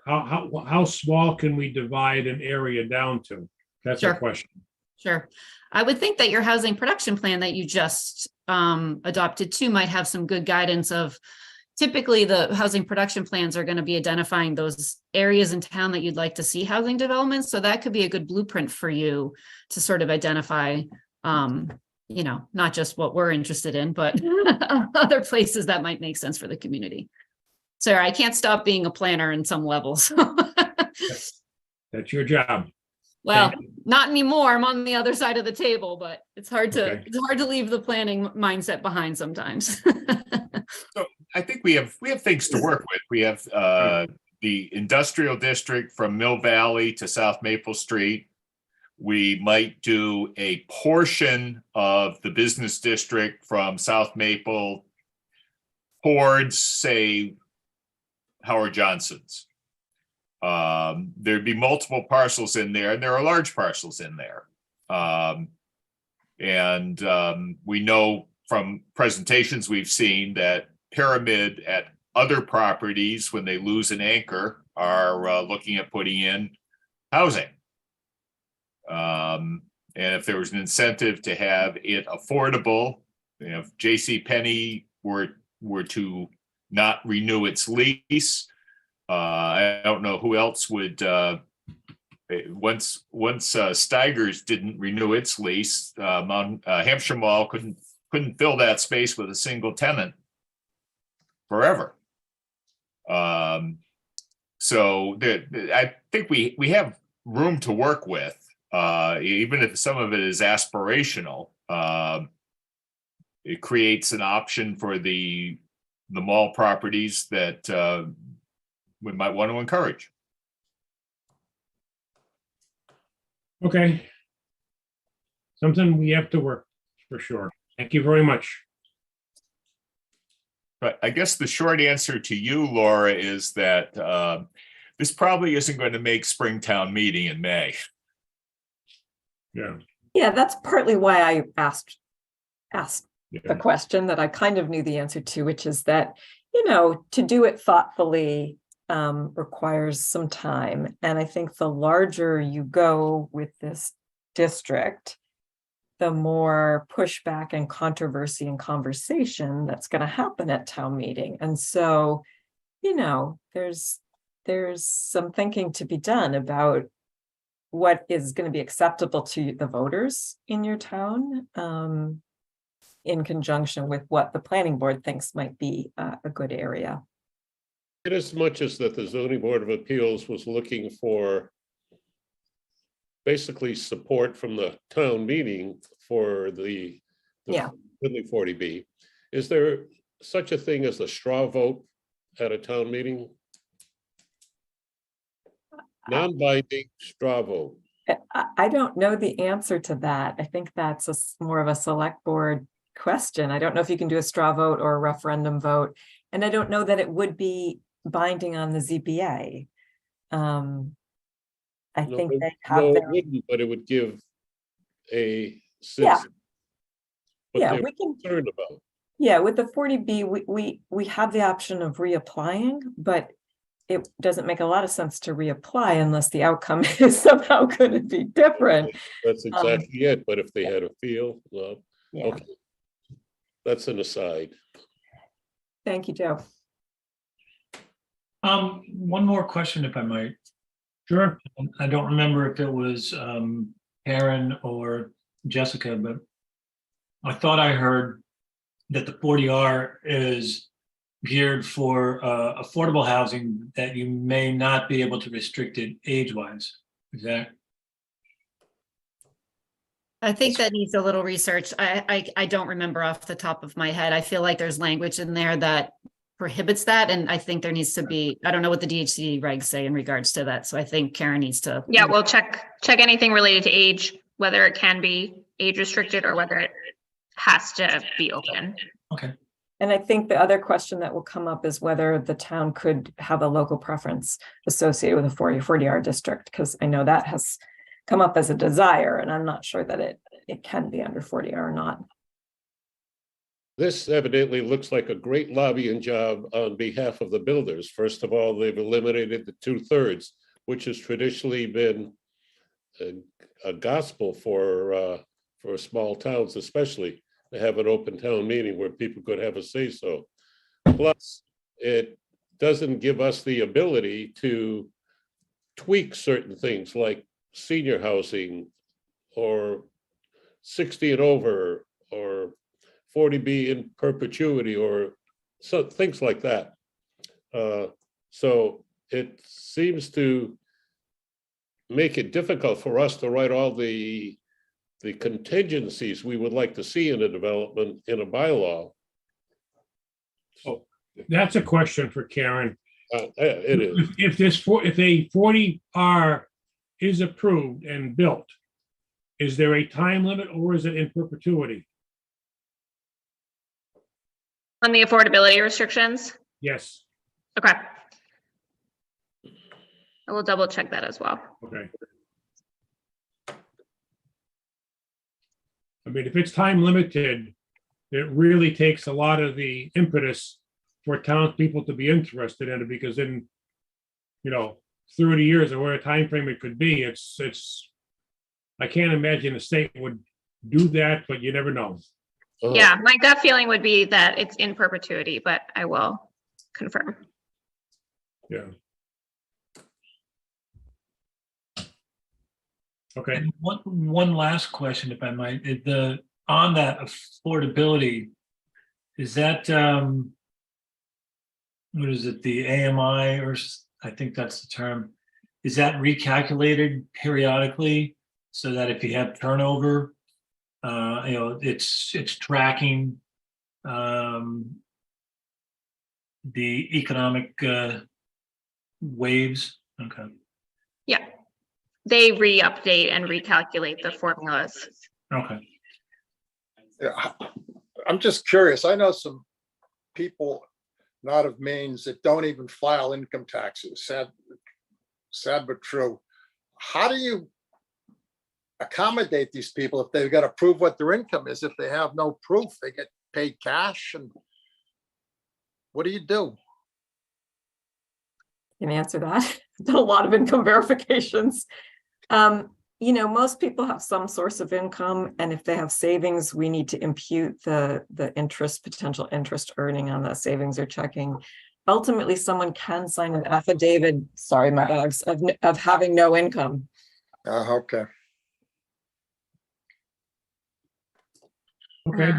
how small can we divide an area down to? That's our Sure. question. Sure. I would think that your housing production plan that you just adopted too might have some good guidance of, typically the housing production plans are going to be identifying those areas in town that you'd like to see housing development. So that could be a good blueprint for you to sort of identify, not just what we're interested in, but other places that might make sense for the community. Sorry, I can't stop being a planner in some levels. That's your job. Well, not anymore. I'm on the other side of the table, but it's hard to Okay. leave the planning mindset behind sometimes. So I think we have things to work with. We have the industrial district from Mill Valley to South Maple Street. We might do a portion of the business district from South Maple towards, say, Howard Johnson's. There'd be multiple parcels in there, and there are large parcels in there. We know from presentations we've seen that Pyramid at other properties, when they lose an anchor, are looking at putting in housing. And if there was an incentive to have it affordable, if JCPenney were to not renew its lease, I don't know who else would. Once Steigers didn't renew its lease, Hampshire Mall couldn't fill that space with a single tenant forever. So I think we have room to work with, even if some of it is aspirational. It creates an option for the mall properties that we might want to encourage. Okay. Something we have to work for sure. Thank you very much. But I guess the short answer to you, Laura, is that this probably isn't going to make Springtown meeting in May. Yeah. Yeah, that's partly why I asked the question that I kind of knew the answer to, which is that, to do it thoughtfully requires some time. And I think the larger you go with this district, the more pushback and controversy and conversation that's going to happen at town meeting. And so, there's some thinking to be done about what is going to be acceptable to the voters in your town, in conjunction with what the planning board thinks might be a good area. In as much as that the zoning board of appeals was looking for basically support from the town meeting for the Friendly 40B, is there such a thing as a straw vote at a town meeting? Non-binding straw vote. I don't know the answer to that. I think that's more of a select board question. I don't know if you can do a straw vote or a referendum vote. And I don't know that it would be binding on the ZBA. I think they have it their... wouldn't, but it would give a sense. Yeah. of what Yeah, they're we can. concerned about. Yeah, with the 40B, we have the option of reapplying, but it doesn't make a lot of sense to reapply unless the outcome is somehow going to be different. That's exactly it. But if they had a feel, well, Yeah. okay. That's an aside. Thank you, Joe. One more question, if I might. Sure. I don't remember if it was Karen or Jessica, but I thought I heard that the 40R is geared for affordable housing, that you may not be able to restrict it age-wise. Is that? I think that needs a little research. I don't remember off the top of my head. I feel like there's language in there that prohibits that, and I think there needs to be, I don't know what the DHCD regs say in regards to that, so I think Karen needs to. Yeah, we'll check anything related to age, whether it can be age restricted or whether it has to be open. Okay. And I think the other question that will come up is whether the town could have a local preference associated with a 40R district, because I know that has come up as a desire, and I'm not sure that it can be under 40R or not. This evidently looks like a great lobbying job on behalf of the builders. First of all, they've eliminated the 2/3, which has traditionally been a gospel for small towns, especially to have an open town meeting where people could have a say so. Plus, it doesn't give us the ability to tweak certain things like senior housing or 60 and over or 40B in perpetuity or so things like that. So it seems to make it difficult for us to write all the contingencies we would like to see in a development in a bylaw. Oh, that's a question for Karen. It is. If a 40R is approved and built, is there a time limit or is it in perpetuity? On the affordability restrictions? Yes. Okay. I will double check that as well. Okay. I mean, if it's time limited, it really takes a lot of the impetus for townspeople to be interested in it, because in, 30 years or whatever time frame it could be, I can't imagine the state would do that, but you never know. Yeah, my gut feeling would be that it's in perpetuity, but I will confirm. Yeah. Okay. And one last question, if I might, on that affordability, is that, what is it, the AMI, or I think that's the term, is that recalculated periodically so that if you have turnover, it's tracking the economic waves? Okay. Yeah. They re-update and recalculate the formulas. Okay. Yeah, I'm just curious. I know some people not of means that don't even file income taxes. Sad but true. How do you accommodate these people if they've got to prove what their income is? If they have no proof, they get paid cash, and what do you do? Can answer that. Done a lot of income verifications. Most people have some source of income, and if they have savings, we need to impute the potential interest earning on that savings or checking. Ultimately, someone can sign an affidavit, sorry, my dogs, of having no income. Okay. Okay.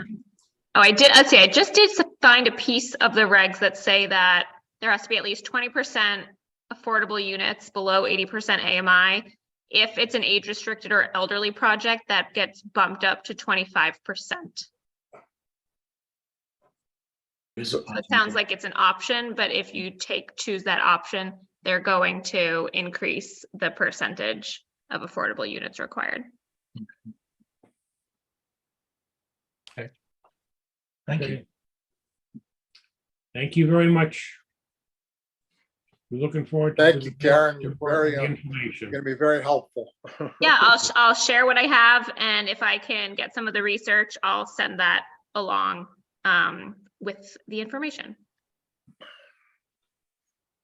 I just did find a piece of the regs that say that there has to be at least 20% affordable units below 80% AMI. If it's an age restricted or elderly project, that gets bumped up to 25%. So it sounds like it's an option, but if you choose that option, they're going to increase the percentage of affordable units required. Okay. Thank you. Thank you very much. We're looking forward to. Thank you, Karen. You're very, information. going to be very helpful. Yeah, I'll share what I have, and if I can get some of the research, I'll send that along with the information.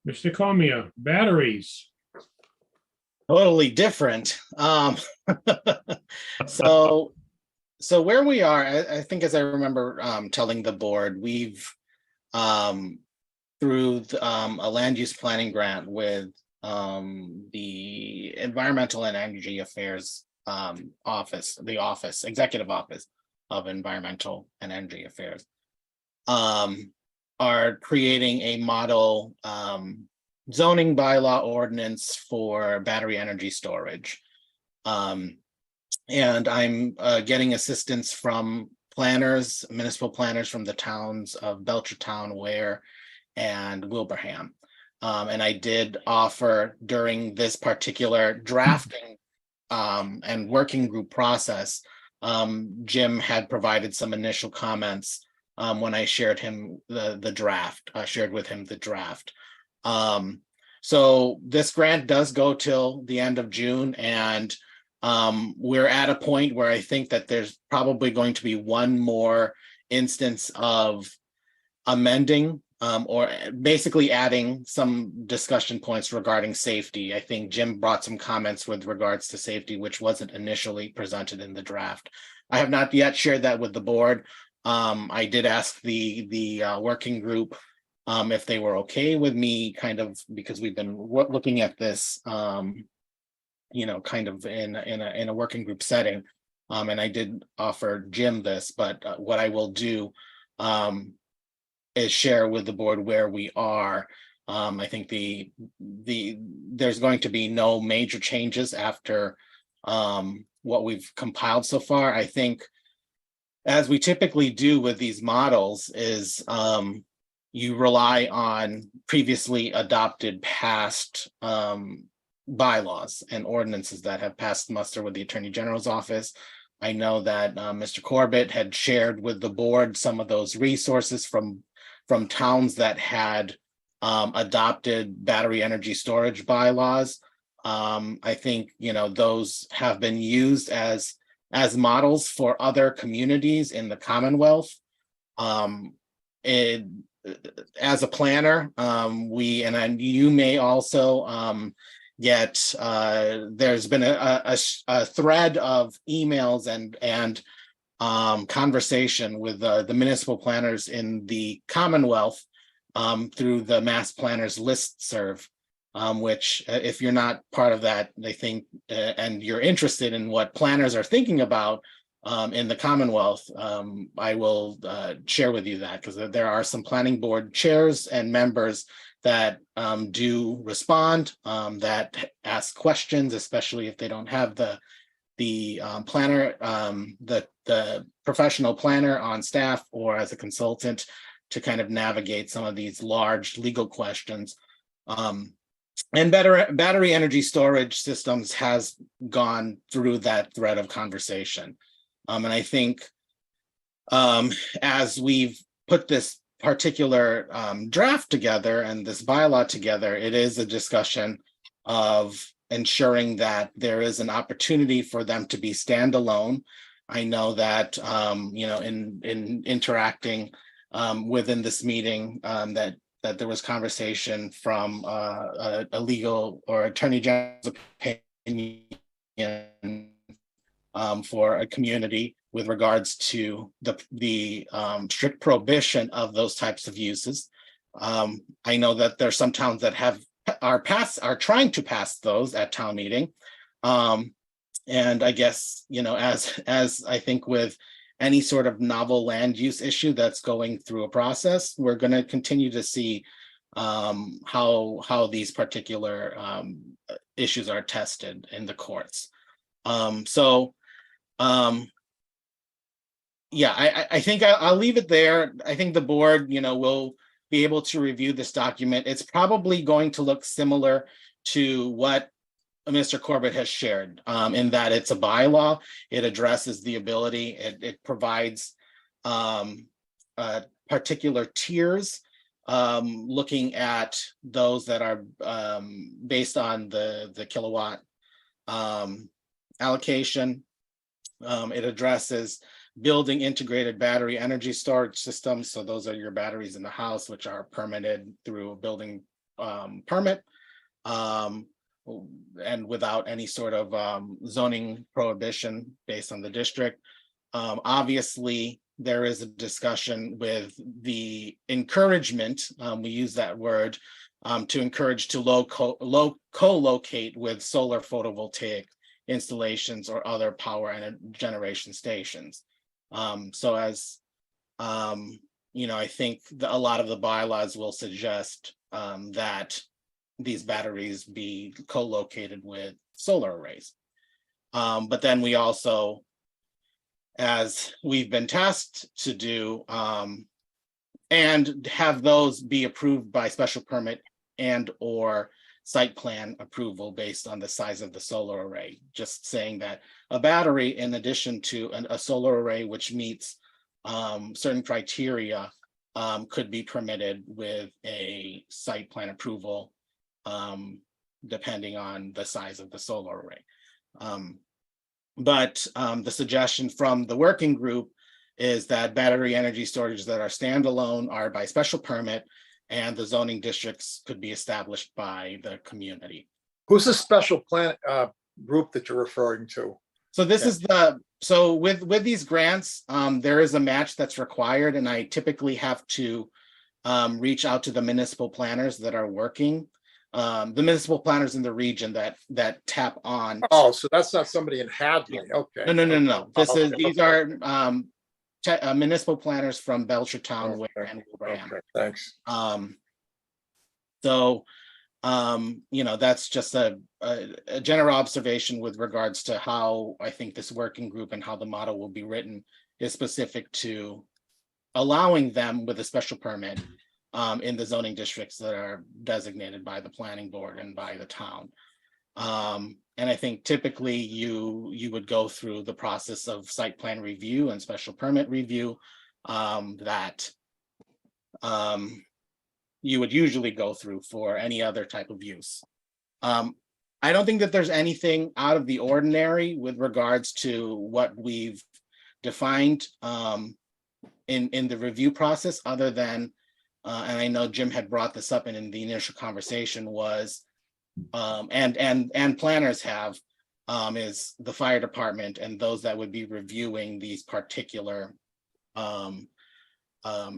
Mr. Comia, batteries. Totally different. So where we are, I think, as I remember telling the board, we've through a land use planning grant with the Environmental and Energy Affairs Executive Office of Environmental and Energy Affairs, are creating a model zoning bylaw ordinance for battery energy storage. And I'm getting assistance from planners, municipal planners from the towns of Belchertown, Ware, and Wilbraham. And I did offer during this particular drafting and working group process, Jim had provided some initial comments when I shared him the draft. I shared with him the draft. So this grant does go till the end of June, and we're at a point where I think that there's probably going to be one more instance of amending or basically adding some discussion points regarding safety. I think Jim brought some comments with regards to safety, which wasn't initially presented in the draft. I have not yet shared that with the board. I did ask the working group if they were okay with me, kind of, because we've been looking at this, you know, kind of in a working group setting. And I did offer Jim this, but what I will do is share with the board where we are. I think there's going to be no major changes after what we've compiled so far. I think, as we typically do with these models, is you rely on previously adopted past bylaws and ordinances that have passed muster with the Attorney General's office. I know that Mr. Corbett had shared with the board some of those resources from towns that had adopted battery energy storage bylaws. I think, you know, those have been used as models for other communities in the Commonwealth. As a planner, and you may also get, there's been a thread of emails and conversation with the municipal planners in the Commonwealth through the Mass Planners Listserv, which if you're not part of that, I think, and you're interested in what planners are thinking about in the Commonwealth, I will share with you that, because there are some planning board chairs and members that do respond, that ask questions, especially if they don't have the planner, the professional planner on staff or as a consultant to kind of navigate some of these large legal questions. And battery energy storage systems has gone through that thread of conversation. And I think as we've put this particular draft together and this bylaw together, it is a discussion of ensuring that there is an opportunity for them to be standalone. I know that, you know, in interacting within this meeting, that there was conversation from a legal or attorney general's opinion for a community with regards to the strict prohibition of those types of uses. I know that there are some towns that are trying to pass those at town meeting. And I guess, you know, as I think with any sort of novel land use issue that's going through a process, we're going to continue to see how these particular issues are tested in the courts. Yeah, I think I'll leave it there. I think the board, you know, will be able to review this document. It's probably going to look similar to what Mr. Corbett has shared, in that it's a bylaw. It addresses the ability, it provides particular tiers, looking at those that are based on the kilowatt allocation. It addresses building integrated battery energy storage systems. So those are your batteries in the house, which are permitted through a building permit, and without any sort of zoning prohibition based on the district. Obviously, there is a discussion with the encouragement, we use that word, to encourage to co-locate with solar photovoltaic installations or other power and generation stations. So as you know, I think a lot of the bylaws will suggest that these batteries be co-located with solar arrays. But then we also, as we've been tasked to do, and have those be approved by special permit and or site plan approval based on the size of the solar array. Just saying that a battery, in addition to a solar array which meets certain criteria, could be permitted with a site plan approval, depending on the size of the solar array. But the suggestion from the working group is that battery energy storage that are standalone are by special permit, and the zoning districts could be established by the community. Who's the special plan group that you're referring to? So this is so with these grants, there is a match that's required, and I typically have to reach out to the municipal planners that are working, the municipal planners in the region that tap on. Oh, so that's not somebody in Hadley. Okay. No. These Okay. are municipal planners from Belchertown, Ware, and Wilbraham. Okay, thanks. So, that's just a general observation with regards to how I think this working group and how the model will be written is specific to allowing them with a special permit in the zoning districts that are designated by the planning board and by the town. And I think typically you would go through the process of site plan review and special permit review that you would usually go through for any other type of use. I don't think that there's anything out of the ordinary with regards to what we've defined in the review process, other than, and I know Jim had brought this up in the initial conversation, was and planners have, is the fire department and those that would be reviewing these particular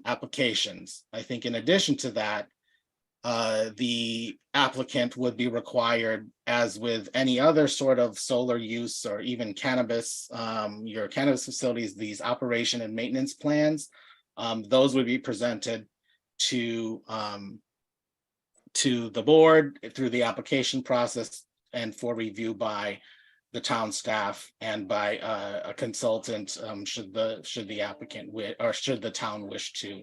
applications. I think in addition to that, the applicant would be required, as with any other sort of solar use or even cannabis, your cannabis facilities, these operation and maintenance plans, those would be presented to the board through the application process and for review by the town staff and by a consultant, should the applicant or should the town wish to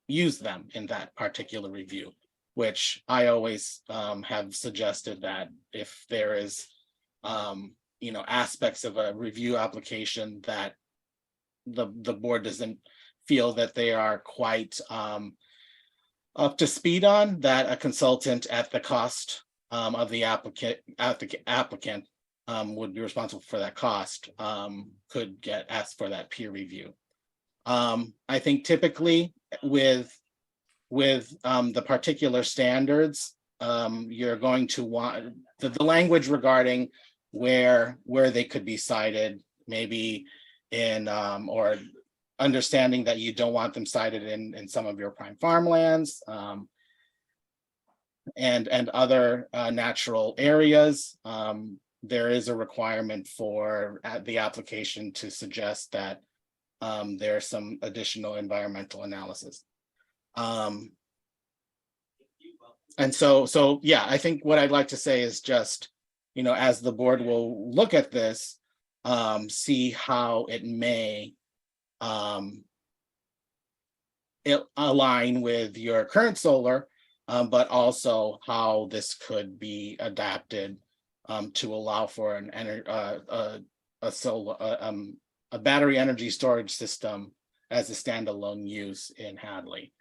use them in that particular review, which I always have suggested that if there is aspects of a review application that the board doesn't feel that they are quite up to speed on, that a consultant at the cost of the applicant would be responsible for that cost, could get asked for that peer review. I think typically with the particular standards, you're going to want the language regarding where they could be cited, maybe in or understanding that you don't want them cited in some of your prime farmlands and other natural areas. There is a requirement for the application to suggest that there's some additional environmental analysis. And so yeah, I think what I'd like to say is just, as the board will look at this, see how it may align with your current solar, but also how this could be adapted to allow for a battery energy storage system as a standalone use in Hadley.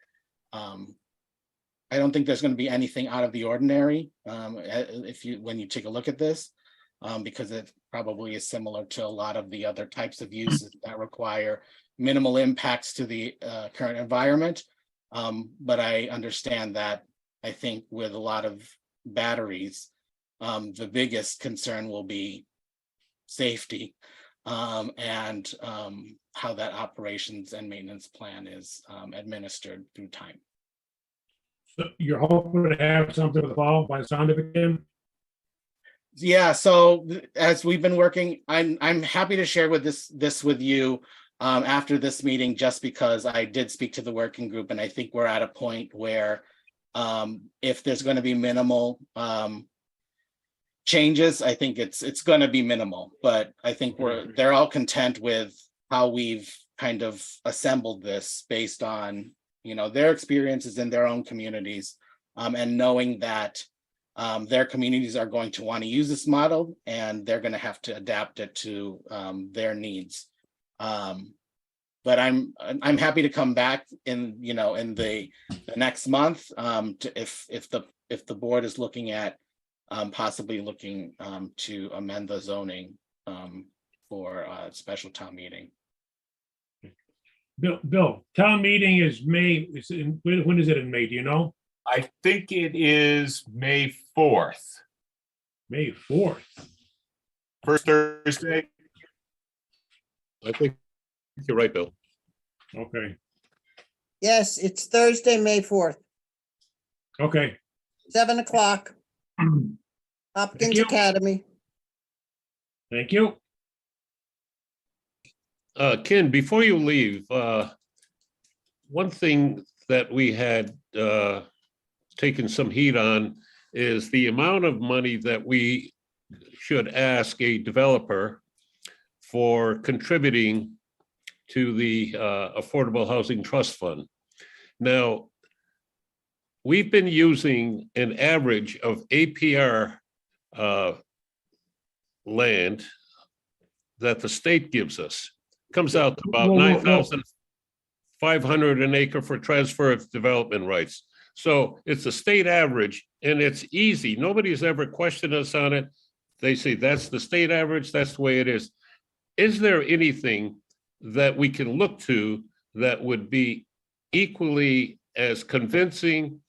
I don't think there's going to be anything out of the ordinary when you take a look at this, because it probably is similar to a lot of the other types of uses that require minimal impacts to the current environment. But I understand that I think with a lot of batteries, the biggest concern will be safety and how that operations and maintenance plan is administered through time. So you're hoping to have something with the fall by the sound of it, Kim? Yeah, so as we've been working, I'm happy to share this with you after this meeting, just because I did speak to the working group, and I think we're at a point where if there's going to be minimal changes, I think it's going to be minimal, but I think they're all content with how we've kind of assembled this based on, you know, their experiences in their own communities, and knowing that their communities are going to want to use this model and they're going to have to adapt it to their needs. But I'm happy to come back in, you know, in the next month, if the board is looking at possibly looking to amend the zoning for a special town meeting. Bill, town meeting is May, when is it in May, do you know? I think it is May 4th. May 4th. First Thursday. I think you're right, Bill. Okay, Yes, it's Thursday, May 4th, okay. 7 o'clock, Hopkins you. Academy. Thank you. Ken, before you leave, one thing that we had taken some heat on is the amount of money that we should ask a developer for contributing to the Affordable Housing Trust Fund. Now, we've been using an average of APR land that the state gives us. Comes out to about Whoa, whoa, whoa. 9,500 an acre for transfer of development rights. So it's a state average and it's easy. Nobody's ever questioned us on it. They say that's the state average, that's the way it is. Is there anything that we can look to that would be equally as convincing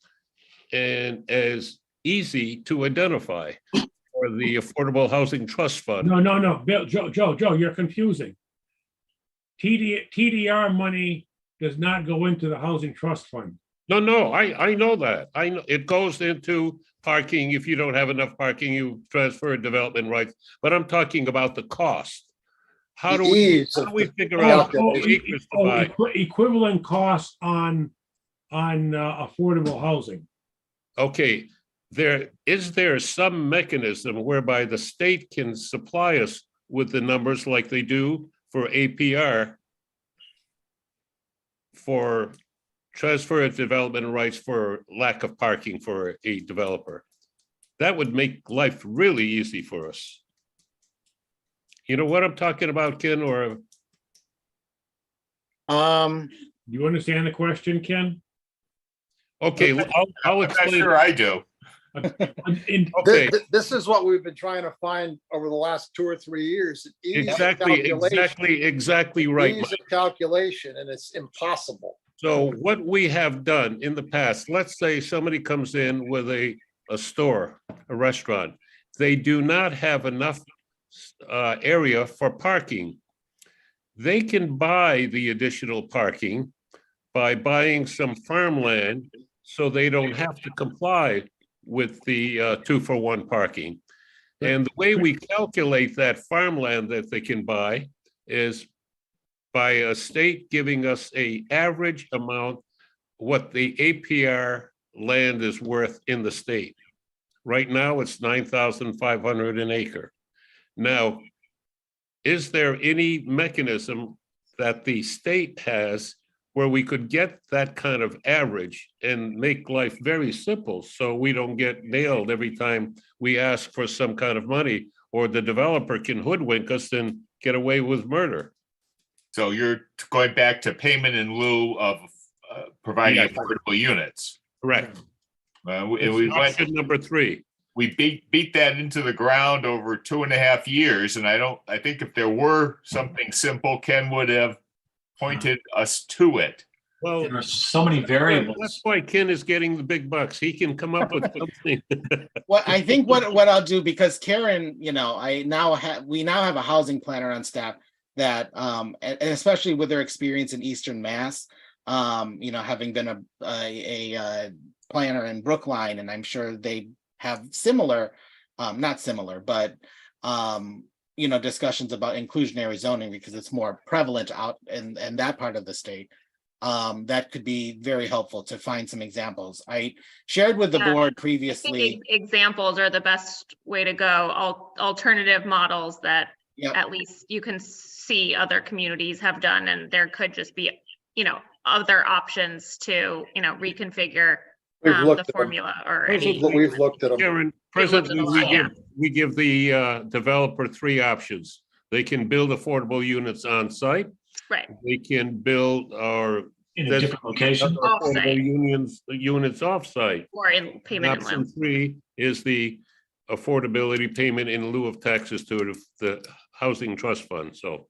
and as easy to identify for the Affordable Housing Trust Fund? No, Bill, Joe, you're confusing. TDR money does not go into the Housing Trust Fund. No, I know that. I know it goes into parking. If you don't have enough parking, you transfer development rights. But I'm talking about the cost. How do we figure out how many acres to buy? Equivalent cost on affordable housing. Okay, is there some mechanism whereby the state can supply us with the numbers like they do for APR for transfer of development rights for lack of parking for a developer? That would make life really easy for us. You know what I'm talking about, Ken, or? You understand the question, Ken? Okay, I'll I'm explain. not sure I do. Okay, This is what we've been trying to find over the last 2 or 3 years. Ease of calculation. exactly right. Ease of calculation, and it's impossible. So what we have done in the past, let's say somebody comes in with a store, a restaurant. They do not have enough area for parking. They can buy the additional parking by buying some farmland so they don't have to comply with the 2-for-1 parking. And the way we calculate that farmland that they can buy is by a state giving us an average amount, what the APR land is worth in the state. Right now, it's 9,500 an acre. Now, is there any mechanism that the state has where we could get that kind of average and make life very simple so we don't get nailed every time we ask for some kind of money, or the developer can hoodwink us and get away with murder? So you're going back to payment in lieu of providing Yeah. affordable units. Correct. We It's went, option number 3. we beat that into the ground over 2.5 years, and I think if there were something simple, Ken would have pointed us to it. Well, There are so many variables. that's why Ken is getting the big bucks. He can come up with something. Well, I think what I'll do, because Karen, you know, we now have a housing planner on staff that, and especially with their experience in Eastern Mass, you know, having been a planner in Brookline, and I'm sure they have similar, not similar, but you know, discussions about inclusionary zoning because it's more prevalent out in that part of the state. that could be very helpful to find some examples. I shared with the Yeah, board I think previously. examples are the best way to go. Alternative models that Yep. at least you can see other communities have done, and there could just be, other options to, reconfigure We've the looked at them. formula or any. We've looked at them. Karen, We've looked at presently, a lot, yeah. we give the developer three options. They can build affordable units on site. Right. They can build or In a different location. affordable units offsite. Or in payment in lieu. Option three is the affordability payment in lieu of taxes to the housing trust fund. So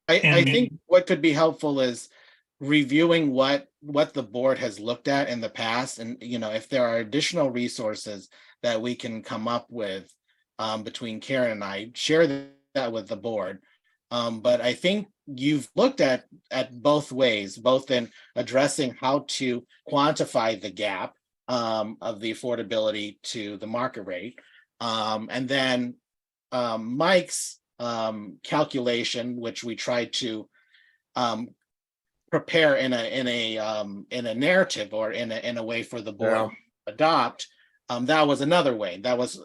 I think what could be helpful is reviewing what the board has looked at in the past, and if there are additional resources that we can come up with between Karen and I, share that with the board. But I think you've looked at both ways, both in addressing how to quantify the gap of the affordability to the market rate, and then Mike's calculation, which we tried to prepare in a narrative or in a way for the board to adopt. That was another way. That was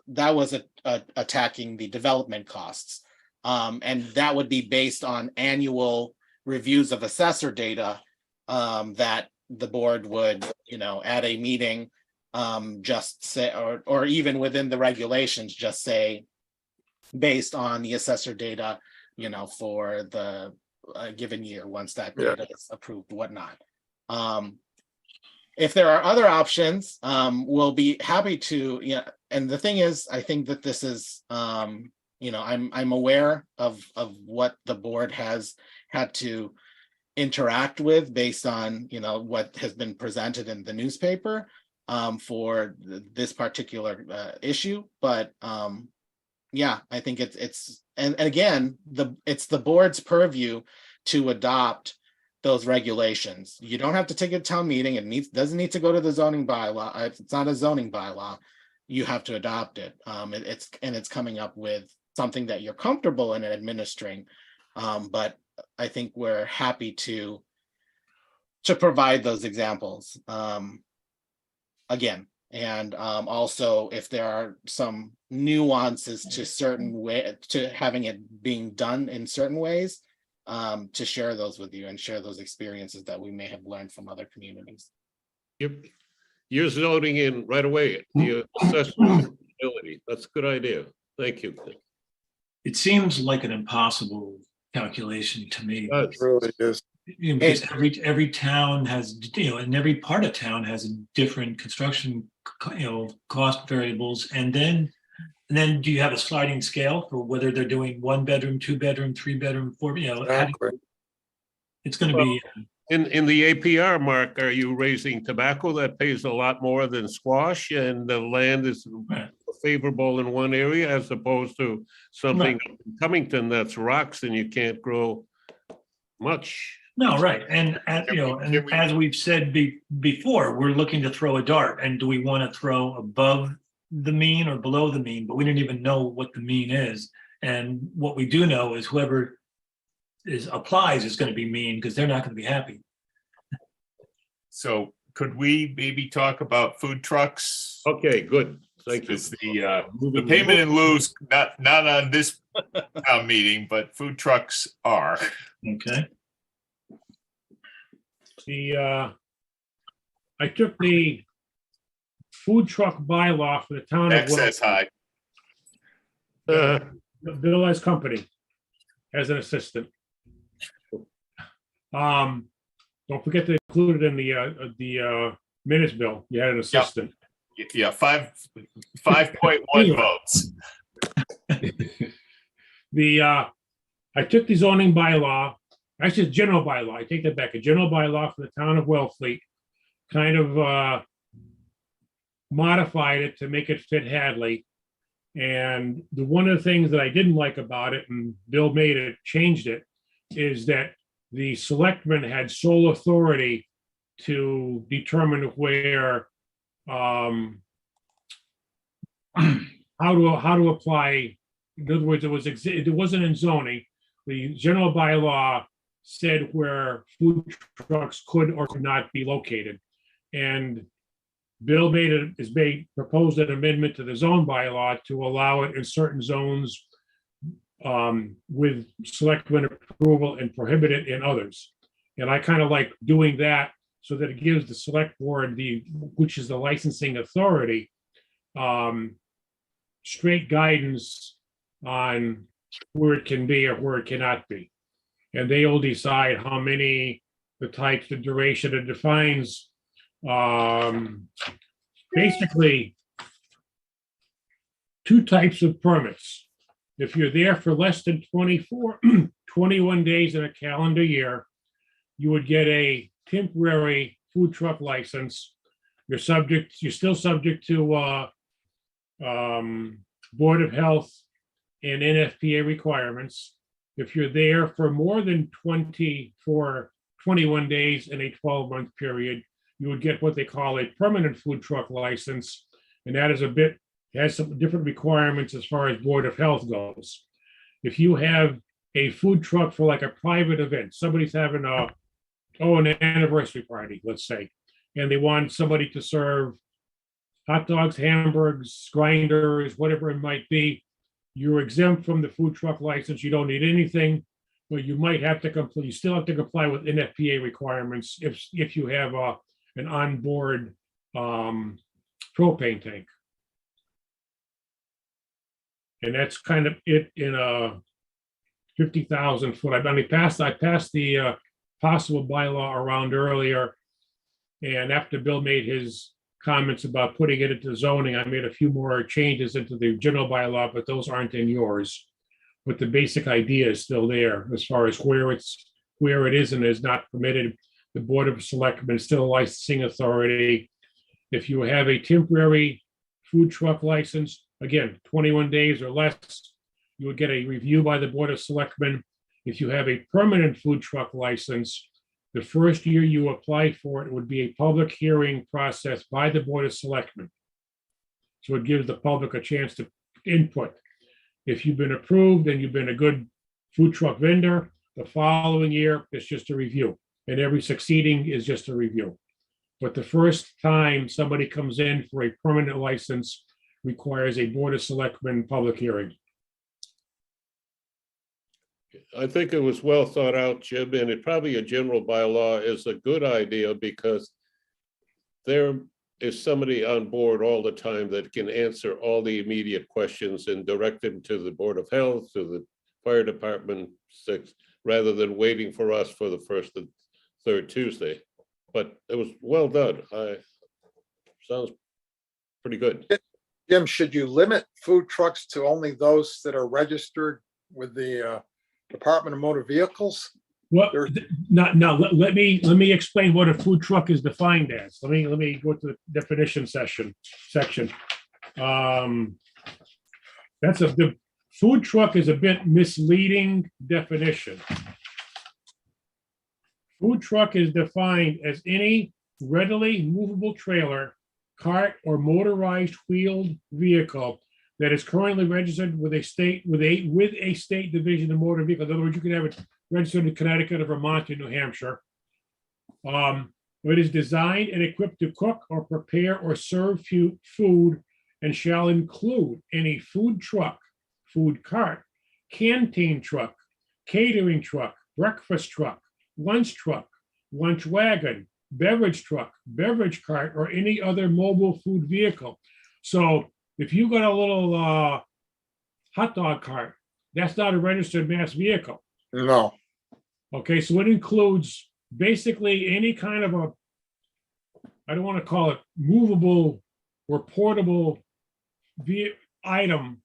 attacking the development costs, and that would be based on annual reviews of assessor data that the board would, at a meeting, just say, or even within the regulations, just say, based on the assessor data, for the given year, once that data is approved, whatnot. If there are other options, we'll be happy to, and the thing is, I think that this is, I'm aware of what the board has had to interact with based on, what has been presented in the newspaper for this particular issue. But yeah, I think it's and again, it's the board's purview to adopt those regulations. You don't have to take a town meeting. It doesn't need to go to the zoning bylaw. If it's not a zoning bylaw, you have to adopt it. It's coming up with something that you're comfortable in administering. But I think we're happy to provide those examples again. And also, if there are some nuances to certain way to having it being done in certain ways, to share those with you and share those experiences that we may have learned from other communities. Yep, you're zoning in right away. The assessment ability. That's a good idea. Thank you. It seems like an impossible calculation to me. It really is. Because every town has, and every part of town has a different construction, cost variables. And then do you have a sliding scale for whether they're doing 1 bedroom, 2 bedroom, 3 bedroom, 4, Exactly. it's going to be. In the APR, Mark, are you raising tobacco that pays a lot more than squash and the land is favorable in one area as opposed to something in Cummington that's rocks and you can't grow much? No, right. And as we've said before, we're looking to throw a dart. And do we want to throw above the mean or below the mean? But we don't even know what the mean is. And what we do know is whoever applies is going to be mean because they're not going to be happy. So could we maybe talk about food trucks? Okay, good. Thank you. The payment in lieu is not on this town meeting, but food trucks are. Okay. I took the food truck bylaw for the town of Excess high. Bill has company as an assistant. Don't forget to include it in the minutes, Bill. You had an assistant. Yeah, 5.1 votes. I took the zoning bylaw, actually, general bylaw, I take that back, a general bylaw for the town of Wellfleet, kind of modified it to make it fit Hadley. And one of the things that I didn't like about it, and Bill made it, changed it, is that the selectmen had sole authority to determine where, how to apply. In other words, it wasn't in zoning. The general bylaw said where food trucks could or could not be located. And Bill proposed an amendment to the zone bylaw to allow it in certain zones with selectmen approval and prohibit it in others. And I kind of like doing that so that it gives the select board, which is the licensing authority, straight guidance on where it can be or where it cannot be. And they will decide how many, the types, the duration. It defines basically two types of permits. If you're there for less than 21 days in a calendar year, you would get a temporary food truck license. You're still subject to Board of Health and NFPA requirements. If you're there for more than 21 days in a 12-month period, you would get what they call a permanent food truck license. And that is has some different requirements as far as Board of Health goes. If you have a food truck for like a private event, somebody's having an anniversary party, let's say, and they want somebody to serve hot dogs, hamburgers, grinders, whatever it might be, you're exempt from the food truck license. You don't need anything, but you might have to you still have to comply with NFPA requirements if you have an onboard propane tank. And that's kind of it in a 50,000 foot. I passed the possible bylaw around earlier. And after Bill made his comments about putting it into zoning, I made a few more changes into the general bylaw, but those aren't in yours. But the basic idea is still there as far as where it is and is not permitted. The Board of Selectmen is still a licensing authority. If you have a temporary food truck license, again, 21 days or less, you would get a review by the Board of Selectmen. If you have a permanent food truck license, the first year you apply for it would be a public hearing process by the Board of Selectmen. So it gives the public a chance to input. If you've been approved and you've been a good food truck vendor, the following year, it's just a review. And every succeeding is just a review. But the first time somebody comes in for a permanent license requires a Board of Selectmen public hearing. I think it was well thought out, Jim, and it probably a general bylaw is a good idea because there is somebody on board all the time that can answer all the immediate questions and direct them to the Board of Health, to the fire department, rather than waiting for us for the first and third Tuesday. But it was well done. Sounds pretty good. Jim, should you limit food trucks to only those that are registered with the Department of Motor Vehicles? Well, let me explain what a food truck is defined as. Let me go to the definition section. The food truck is a bit misleading definition. Food truck is defined as any readily movable trailer, cart, or motorized wheeled vehicle that is currently registered with a state division of motor vehicles. In other words, you can have it registered in Connecticut or Vermont or New Hampshire. It is designed and equipped to cook or prepare or serve food and shall include any food truck, food cart, canteen truck, catering truck, breakfast truck, lunch wagon, beverage truck, beverage cart, or any other mobile food vehicle. So if you got a little hot dog cart, that's not a registered mass vehicle. No. Okay, so it includes basically any kind of I don't want to call it movable or portable item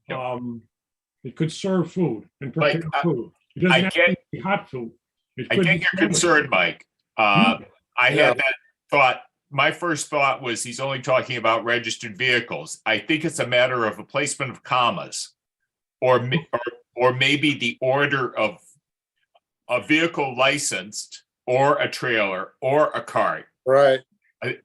that could serve food and prepare food. It doesn't have to be hot food. I get your concern, Mike. I had that thought. My first thought was he's only talking about registered vehicles. I think it's a matter of a placement of commas, or maybe the order of a vehicle licensed, or a trailer, or a cart. Right.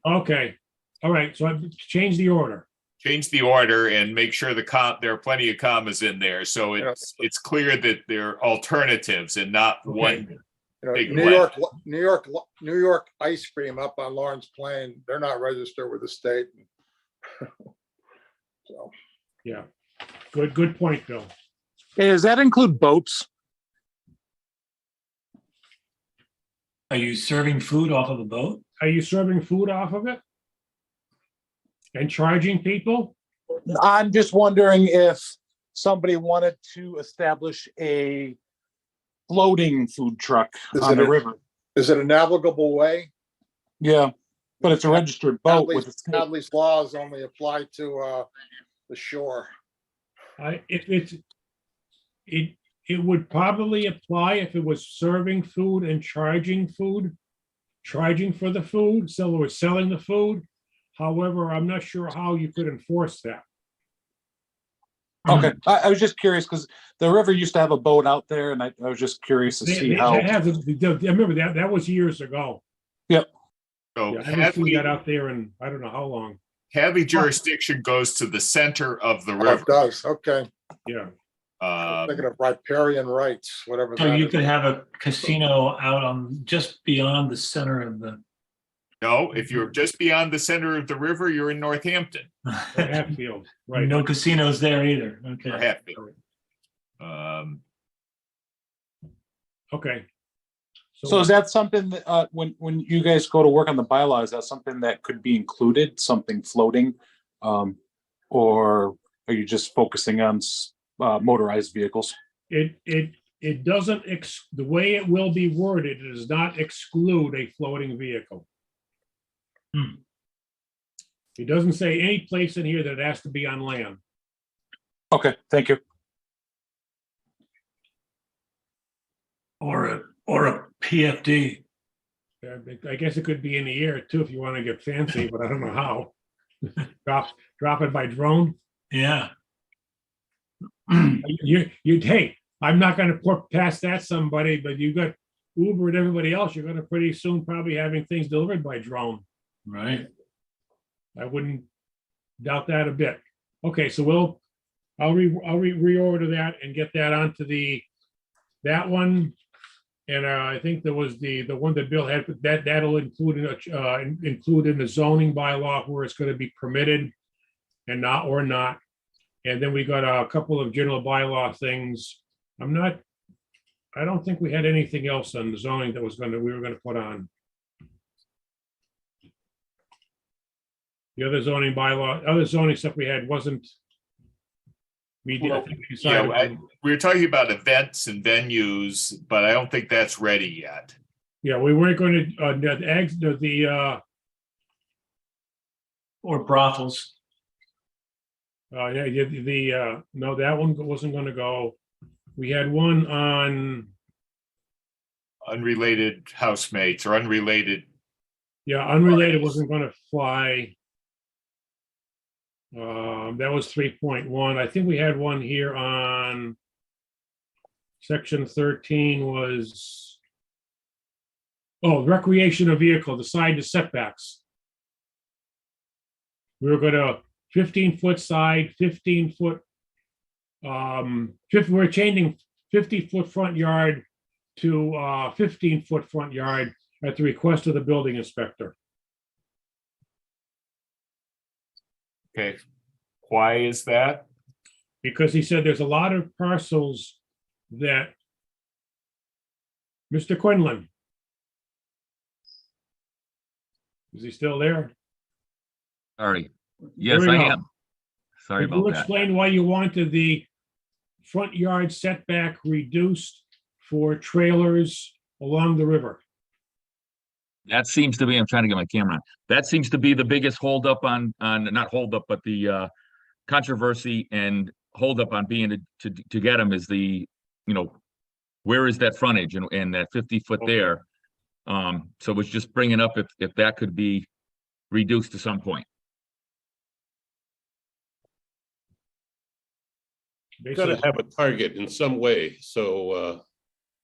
Okay. All right. So I've changed the order. Change the order and make sure there are plenty of commas in there, so it's clear that there are alternatives and not one Big New wet. York, New York ice cream up on Lawrence Plain, they're not registered with the state. So, Yeah, good point, Bill. Hey, does that include boats? Are you serving food off of a boat? Are you serving food off of it? And charging people? I'm just wondering if somebody wanted to establish a floating food truck Is on it the a- river. is it a navigable way? Yeah, but it's a registered boat with a state. Hadley's laws only apply to the shore. It would probably apply if it was serving food and charging food, charging for the food, so we're selling the food. However, I'm not sure how you could enforce that. Okay, I was just curious because the river used to have a boat out there, and I was just curious to see how. I remember that was years ago. Yep. So Yeah, I haven't seen that out there in, I don't know how long. Hadley jurisdiction goes to the center of the Oh, it river. does, okay. Yeah. Thinking of riparian rights, whatever. So that you is. could have a casino out on just beyond the center of the. No, if you're just beyond the center of the river, you're in Northampton. Hatfield, right. No casinos there either. Okay. Or Hatfield. Okay. So is that something that, when you guys go to work on the bylaw, is that something that could be included, something floating? Or are you just focusing on motorized vehicles? It doesn't, the way it will be worded, it does not exclude a floating vehicle. It doesn't say any place in here that it has to be on land. Okay, thank you. Or a PFD. I guess it could be in the air too, if you want to get fancy, but I don't know how. Drop it by drone. Yeah. Hey, I'm not gonna put past that somebody, but you got Uber and everybody else, you're gonna pretty soon probably having things delivered by drone. Right. I wouldn't doubt that a bit. Okay, so I'll reorder that and get that onto that one. And I think there was the one that Bill had, that'll include in the zoning bylaw where it's gonna be permitted and not, or not. And then we got a couple of general bylaw things. I don't think we had anything else on the zoning that we were gonna put on. The other zoning bylaw, other zoning stuff we had wasn't. We did, I think we decided. We were talking about events and venues, but I don't think that's ready yet. Yeah, we weren't going to, Or brothels. no, that one wasn't gonna go. We had one on, Unrelated housemates or unrelated. yeah, unrelated wasn't gonna fly. That was 3.1. I think we had one here on section 13 was, recreation of vehicle, the side to setbacks. We were gonna 15-foot side, 15-foot, we're changing 50-foot front yard to 15-foot front yard at the request of the building inspector. Okay, why is that? Because he said there's a lot of parcels that Mr. Quinlan. Is he still there? Sorry. Yes, There we I go. am. Sorry Could you about that. explain why you wanted the front yard setback reduced for trailers along the river? That seems to be, I'm trying to get my camera on. That seems to be the biggest holdup on, not holdup, but the controversy and holdup on being to get them is the, where is that frontage and that 50-foot there? So it's just bringing up if that could be reduced to some point. Gotta have a target in some way, so,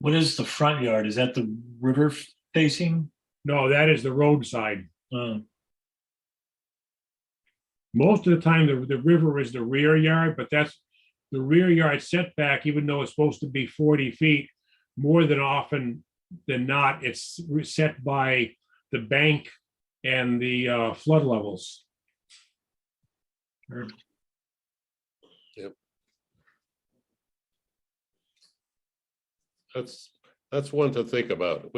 What is the front yard? Is that the river facing? No, that is the roadside. Oh. Most of the time, the river is the rear yard, but that's the rear yard setback, even though it's supposed to be 40 feet, more than often than not, it's set by the bank and the flood levels. That's one to think about.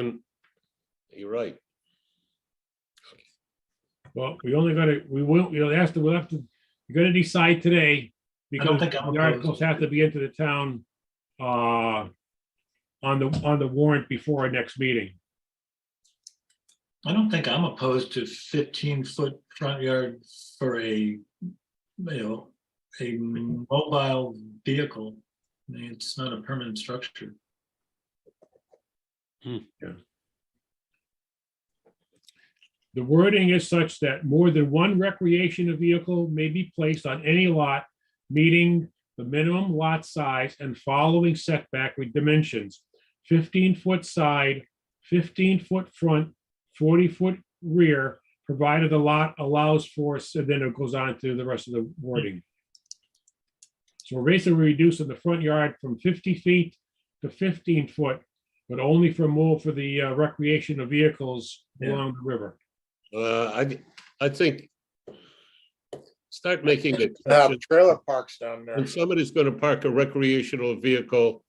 You're right. Well, we will, we'll have to, you're gonna decide today, because think I'm the articles have to be into the town on the warrant before our next meeting. I don't think I'm opposed to 15-foot front yard for a mobile vehicle. I mean, it's not a permanent structure. Yeah. The wording is such that more than one recreational vehicle may be placed on any lot meeting the minimum lot size and following setback with dimensions: 15-foot side, 15-foot front, 40-foot rear, provided the lot allows for, so then it goes on to the rest of the wording. So we're basically reducing the front yard from 50 feet to 15 foot, but only for the recreational vehicles along the river. I think start making it. Trailer parks down there. When somebody's gonna park a recreational vehicle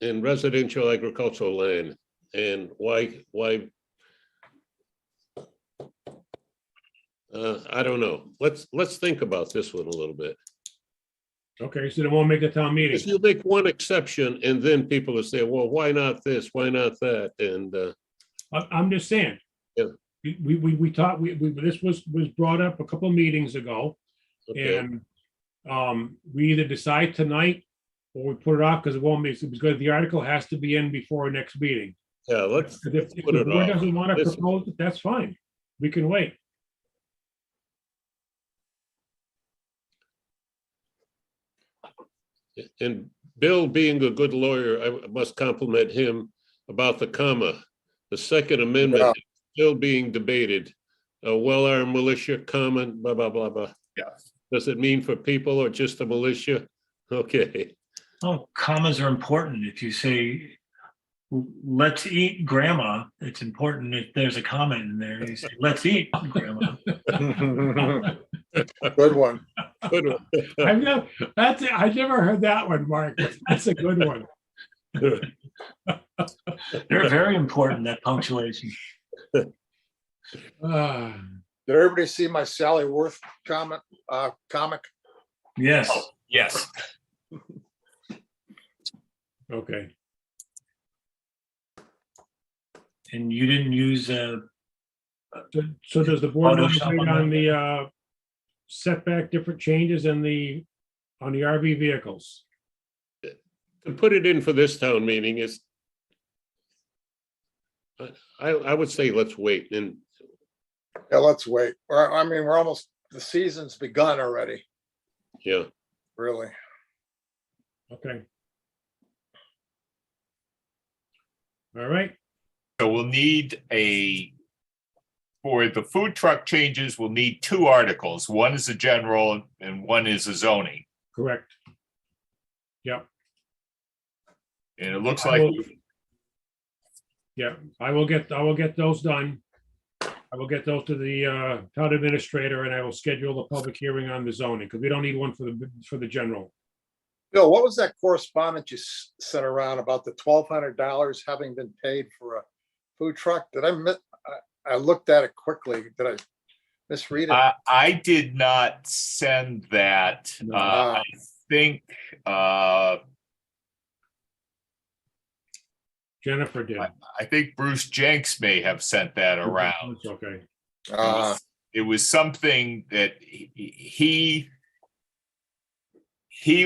in residential agricultural land, and why? I don't know. Let's think about this one a little bit. Okay, so they won't make the town meeting. If you make one exception, and then people will say, well, why not this? Why not that? And I'm just saying. Yeah. We talked, this was brought up a couple of meetings ago. Okay. And we either decide tonight or we put it off because it won't make, because the article has to be in before our next meeting. Yeah, let's If put the it board off. doesn't want to Listen. propose it, that's fine. We can wait. And Bill, being a good lawyer, I must compliment him about the comma. The Second Amendment is still being debated. A well-armed militia, common, blah, blah, blah, blah. Yeah. Does it mean for people or just a militia? Okay. Oh, commas are important. If you say, let's eat grandma, it's important if there's a comma in there. You say, let's eat grandma. Good one. Good one. I've never heard that one, Mark. That's a good one. They're very important, that punctuation. Ah, Did everybody see my Sally Worth comic? Yes. Oh, yes. okay. And you didn't use So does the board want to Photoshop wait on on the setback different changes on the RV vehicles? To put it in for this town meeting is, I would say let's wait and. Yeah, let's wait. I mean, we're almost, the season's begun already, Yeah. really. Okay. All right. So we'll need for the food truck changes, we'll need two articles. One is a general and one is a zoning. Correct. Yep. And it looks I like, will- Yeah, I will get those done. I will get those to the town administrator and I will schedule a public hearing on the zoning because we don't need one for the general. Bill, what was that correspondence you sent around about the $1,200 having been paid for a food truck? Did I miss? I looked at it quickly. Did I misread it? I did not send that. I think Jennifer did. I think Bruce Jenks may have sent that around. That's okay. It was something that he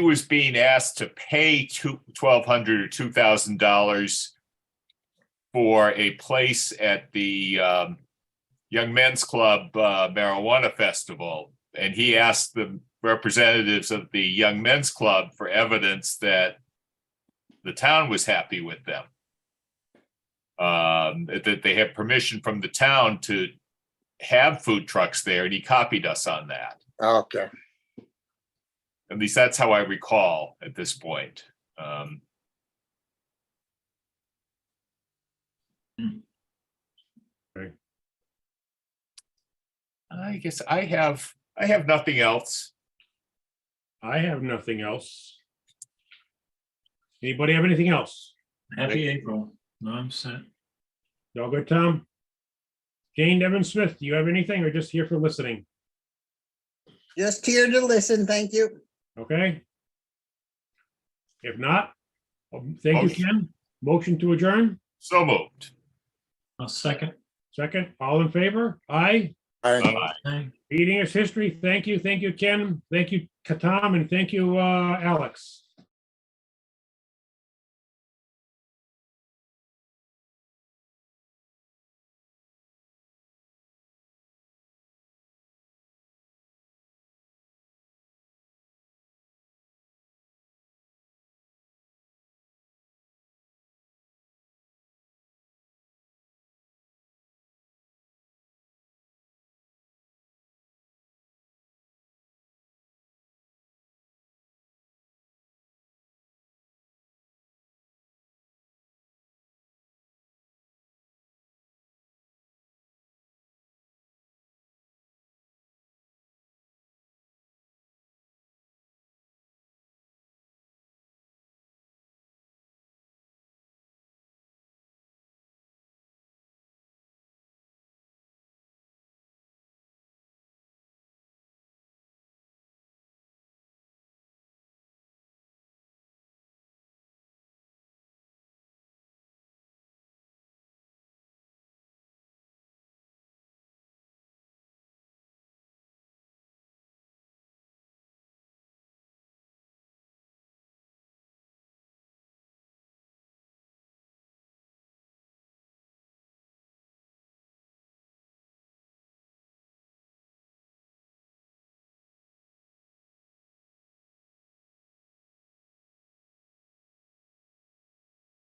was being asked to pay $1,200 or $2,000 for a place at the Young Men's Club Marijuana Festival. And he asked the representatives of the Young Men's Club for evidence that the town was happy with them. That they have permission from the town to have food trucks there, and he copied us on that. Okay. At least that's how I recall at this point. I guess I have nothing else. I have nothing else. Anybody have anything else? Happy April. No, I'm set. No good, Tom? Jane Devon Smith, do you have anything or just here for listening? Just here to listen. Thank you. Okay. If not, thank you, Ken. Motion to adjourn? So moved. I'll second. Second, all in favor? Aye. Aye. Meeting is history. Thank you, Ken. Thank you, Tom, and thank you, Alex.